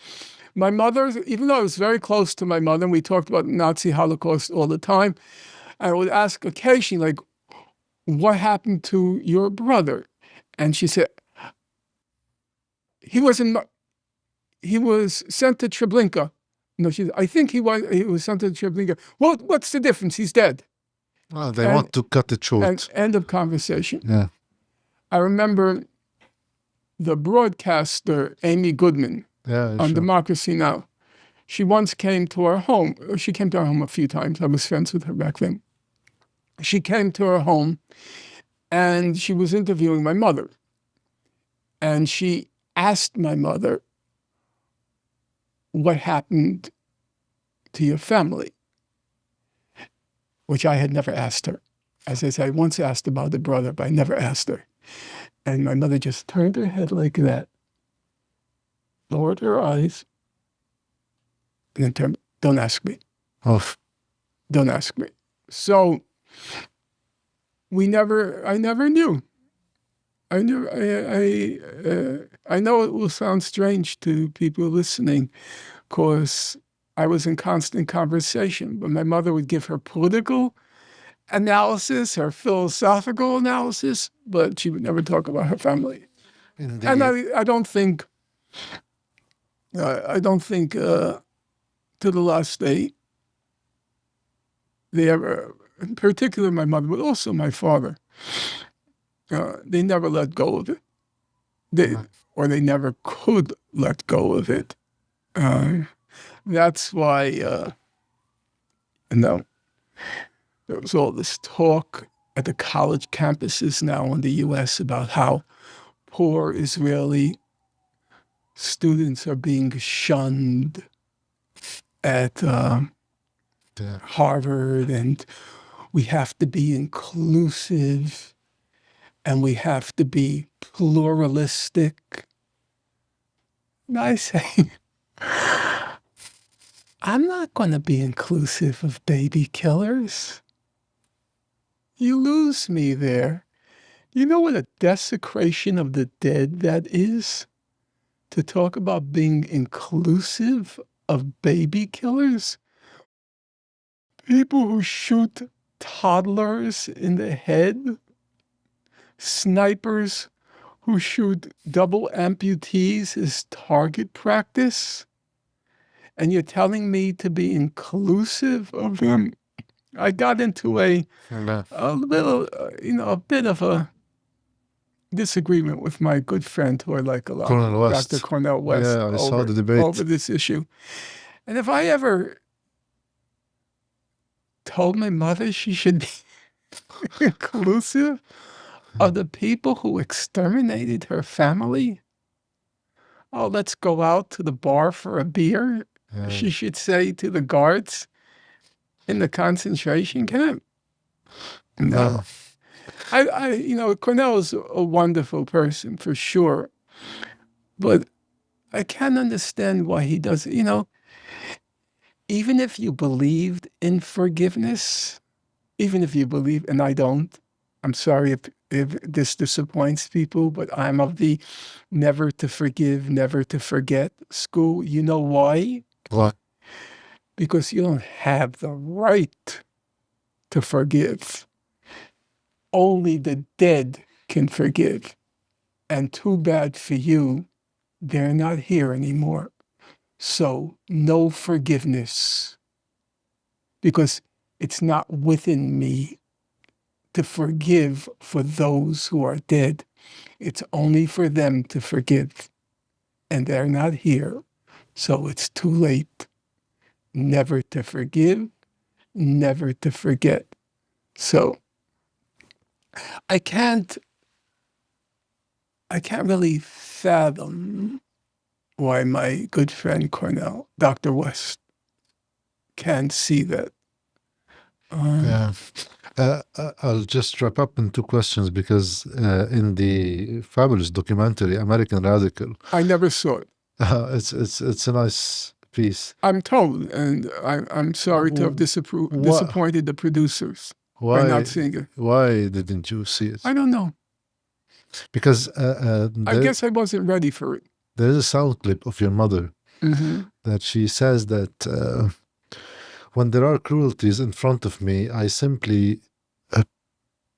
My mother, even though I was very close to my mother, and we talked about the Nazi Holocaust all the time, I would ask occasionally, like, "What happened to your brother?" And she said, he was sent to Treblinka. No, I think he was sent to Treblinka. Well, what's the difference? He's dead. Well, they want to cut it short. And end of conversation. Yeah. I remember the broadcaster, Amy Goodman, on Democracy Now! She once came to our home. She came to our home a few times. I was friends with her back then. She came to our home, and she was interviewing my mother. And she asked my mother, "What happened to your family?" Which I had never asked her. As I said, I once asked about the brother, but I never asked her. And my mother just turned her head like that, lowered her eyes, and then turned, "Don't ask me." Oh. Don't ask me. So I never knew. I know it will sound strange to people listening, because I was in constant conversation, but my mother would give her political analysis, her philosophical analysis, but she would never talk about her family. Indeed. And I don't think to the last day they ever, in particular my mother, but also my father, they never let go of it. Or they never could let go of it. That's why, there was all this talk at the college campuses now in the U.S. about how poor Israeli students are being shunned at Harvard, and we have to be inclusive, and we have to be pluralistic. And I say, I'm not going to be inclusive of baby killers. You lose me there. You know what a desecration of the dead that is? To talk about being inclusive of baby killers? People who shoot toddlers in the head? Snipers who shoot double amputees as target practice? And you're telling me to be inclusive of them? I got into a little, a bit of a disagreement with my good friend who I like a lot, Cornel West. Dr. Cornel West, Yeah, I saw the debate. over this issue. And if I ever told my mother she should be inclusive of the people who exterminated her family, oh, let's go out to the bar for a beer, she should say to the guards in the concentration camp. No. Cornell is a wonderful person for sure, but I can't understand why he does it. Even if you believed in forgiveness, even if you believe, and I don't, I'm sorry if this disappoints people, but I'm of the never to forgive, never to forget school. You know why? Why? Because you don't have the right to forgive. Only the dead can forgive. And too bad for you, they're not here anymore. So no forgiveness. Because it's not within me to forgive for those who are dead. It's only for them to forgive. And they're not here. So it's too late. Never to forgive, never to forget. So I can't really fathom why my good friend Cornell, Dr. West, can't see that. I'll just wrap up in two questions because in the fabulous documentary American Radical, I never saw it. It's a nice piece. I'm told, and I'm sorry to have disappointed the producers by not seeing it. Why didn't you see it? I don't know. Because I guess I wasn't ready for it. There is a sound clip of your mother that she says that when there are cruelties in front of me, I simply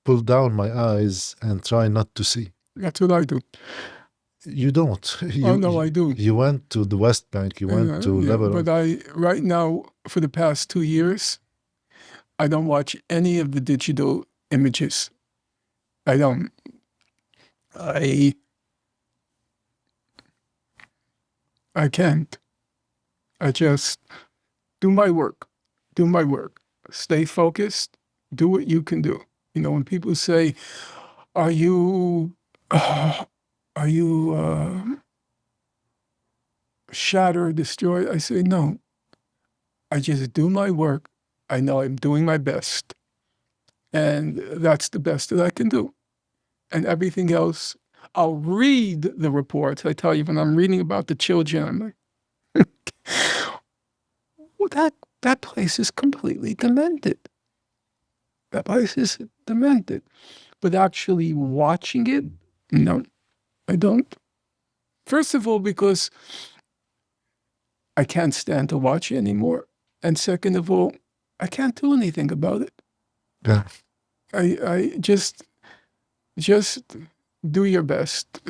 pull down my eyes and try not to see. That's what I do. You don't. No, I do. You went to the West Bank. You went to Lebanon. But right now, for the past 2 years, I don't watch any of the digital images. I don't. I can't. I just do my work. Stay focused. Do what you can do. When people say, are you shattered, destroyed? I say, no. I just do my work. I know I'm doing my best. And that's the best that I can do. And everything else, I'll read the reports. I tell you, when I'm reading about the children, I'm like, well, that place is completely demented. That place is demented. But actually watching it, no, I don't. First of all, because I can't stand to watch it anymore. And second of all, I can't do anything about it. Yeah. I just do your best.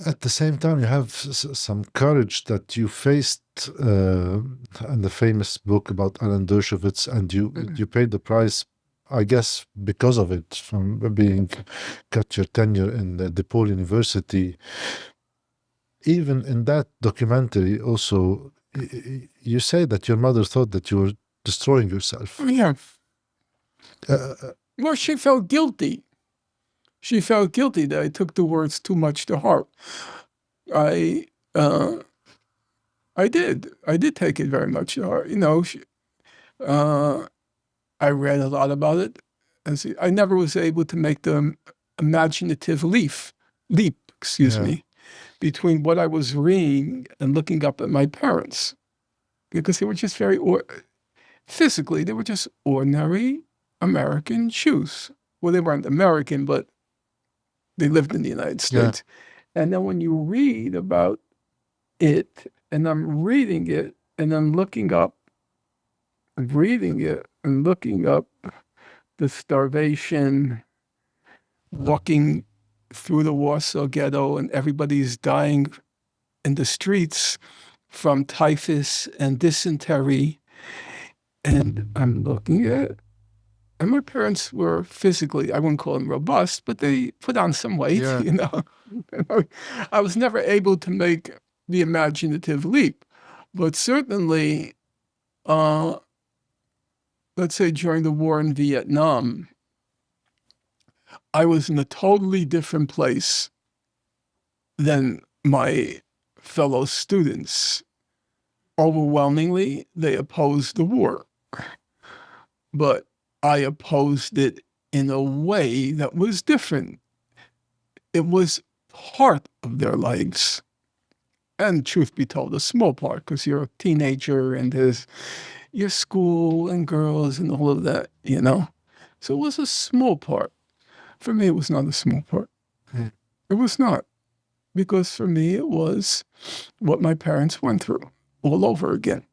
At the same time, you have some courage that you faced in the famous book about Alan Dershowitz, and you paid the price, I guess, because of it, from being cut your tenure in the DePaul University. Even in that documentary, also, you say that your mother thought that you were destroying yourself. Yeah. Well, she felt guilty. She felt guilty that I took the words too much to heart. I did take it very much to heart. I read a lot about it. I never was able to make the imaginative leap, between what I was reading and looking up at my parents, because they were just physically, they were just ordinary American Jews. Well, they weren't American, but They lived in the United States. And then when you read about it, and I'm reading it, and I'm looking up, reading it, and looking up the starvation, walking through the Warsaw Ghetto, and everybody's dying in the streets from typhus and dysentery. And I'm looking at it. And my parents were physically, I wouldn't call them robust, but they put on some weight, you know. I was never able to make the imaginative leap. But certainly, let's say during the war in Vietnam, I was in a totally different place than my fellow students. Overwhelmingly, they opposed the war. But I opposed it in a way that was different. It was part of their lives. And truth be told, a small part, because you're a teenager and there's your school and girls and all of that, you know? So it was a small part. For me, it was not a small part. It was not. Because for me, it was what my parents went through all over again.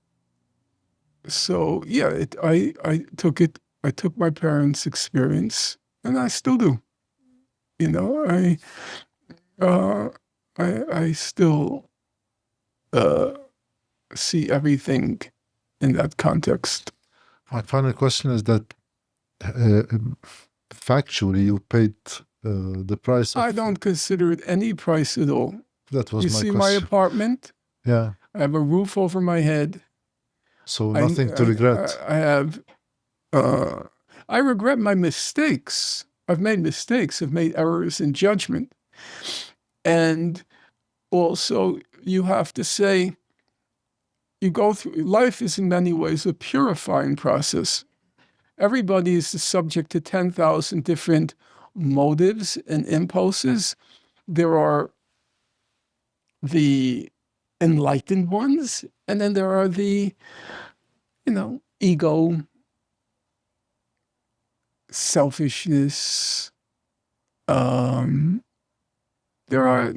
So yeah, I took my parents' experience, and I still do. You know, I still see everything in that context. My final question is that factually you paid the price of... I don't consider it any price at all. That was you my see question. My apartment? Yeah. I have a roof over my head. So nothing to regret. I have... I regret my mistakes. I've made mistakes. I've made errors in judgment. And also, you have to say, you go through... Life is in many ways a purifying process. Everybody is subject to 10,000 different motives and impulses. There are the enlightened ones, and then there are the, you know, ego, selfishness. There are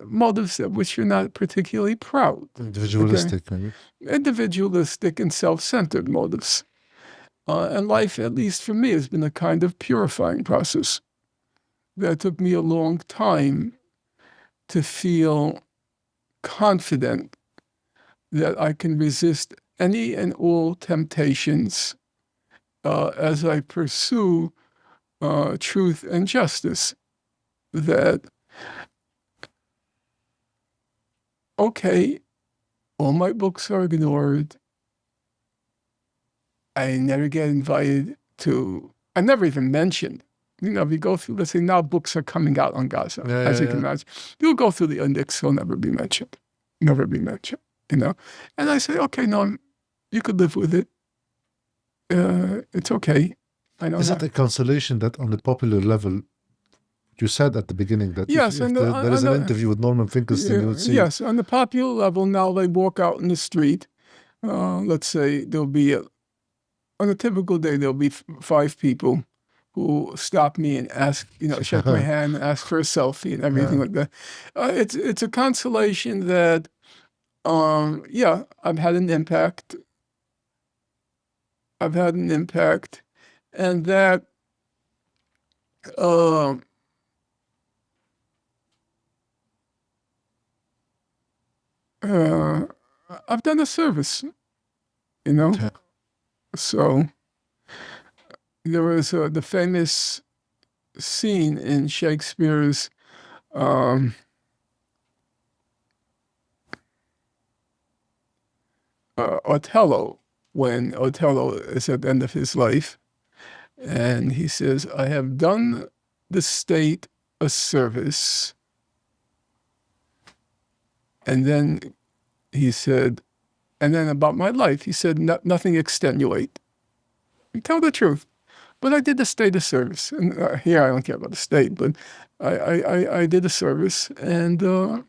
motives of which you're not particularly proud. Individualistic, maybe. Individualistic and self-centered motives. And life, at least for me, has been a kind of purifying process. That took me a long time to feel confident that I can resist any and all temptations as I pursue truth and justice. That, okay, all my books are ignored. I never get invited to, I never even mentioned, you know, if you go through, let's say now books are coming out on Gaza, as you can imagine. You'll go through the index, it'll never be mentioned. Never be mentioned, you know. And I say, okay, no, you could live with it. It's okay. I know. Is it a consolation that on the popular level, you said at the beginning that yes, if there is an interview with Norman Finkelstein, you would see... Yes, on the popular level, now they walk out in the street. Let's say there'll be on a typical day, there'll be 5 people who stop me and ask, you know, shake my hand and ask for a selfie and everything like that. It's a consolation that, yeah, I've had an impact. I've had an impact, and that I've done a service, you know. So there was the famous scene in Shakespeare's Othello, when Othello is at the end of his life, and he says, I have done the state a service. And then he said, and then about my life, he said, nothing extenuate. Tell the truth. But I did the state a service. And here I don't care about the state, but I did a service. And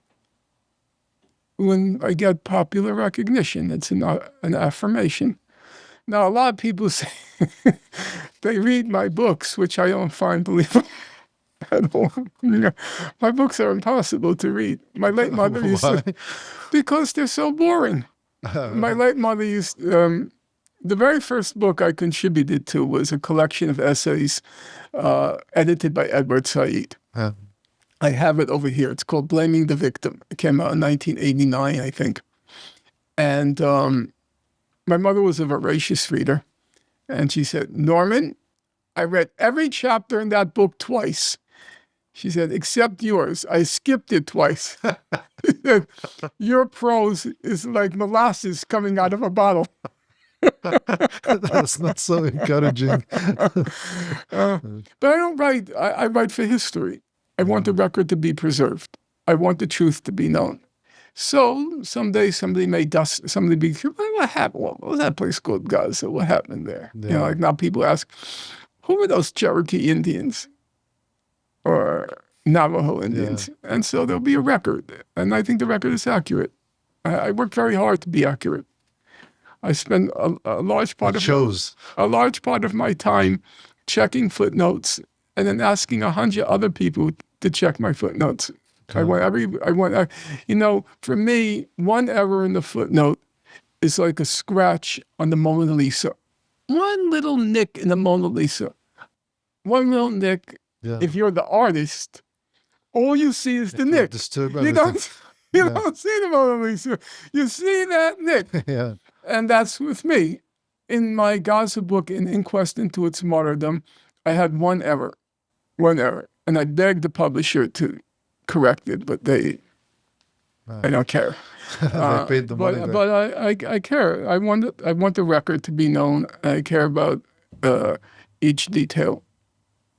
when I get popular recognition, it's an affirmation. Now, a lot of people say, they read my books, which I don't find believable. at all. My books are impossible to read. My late mother used to, because they're so boring. My late mother used, the very first book I contributed to was a collection of essays edited by Edward Said. I have it over here. It's called Blaming the Victim. It came out in 1989, I think. And my mother was a voracious reader. And she said, Norman, I read every chapter in that book twice. She said, except yours. I skipped it twice. She said, your prose is like molasses coming out of a bottle. That's not so encouraging. But I don't write. I write for history. I want the record to be preserved. I want the truth to be known. So someday somebody may dust, somebody be, what happened? What was that place called Gaza? What happened there? Yeah. You know, like now people ask, who were those Cherokee Indians or Navajo Indians? Yeah. And so there'll be a record. And I think the record is accurate. I work very hard to be accurate. I spend a large part of my time checking footnotes and then asking 100 other people to check my footnotes. Okay. You know, for me, one error in the footnote is like a scratch on the Mona Lisa. One little nick in the Mona Lisa. One little nick. Yeah. If you're the artist, all you see is the nick. Disturb You everything. don't see the Mona Lisa. You see that nick. Yeah. And that's with me. In my Gaza book, In Inquest into Its Martyrdom, I had one error. And I begged the publisher to correct it, but I don't care. They paid the money. But I care. I want the record to be known. I care about each detail.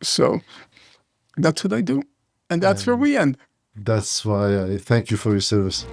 So that's what I do. And that's where we end. That's why I thank you for your service.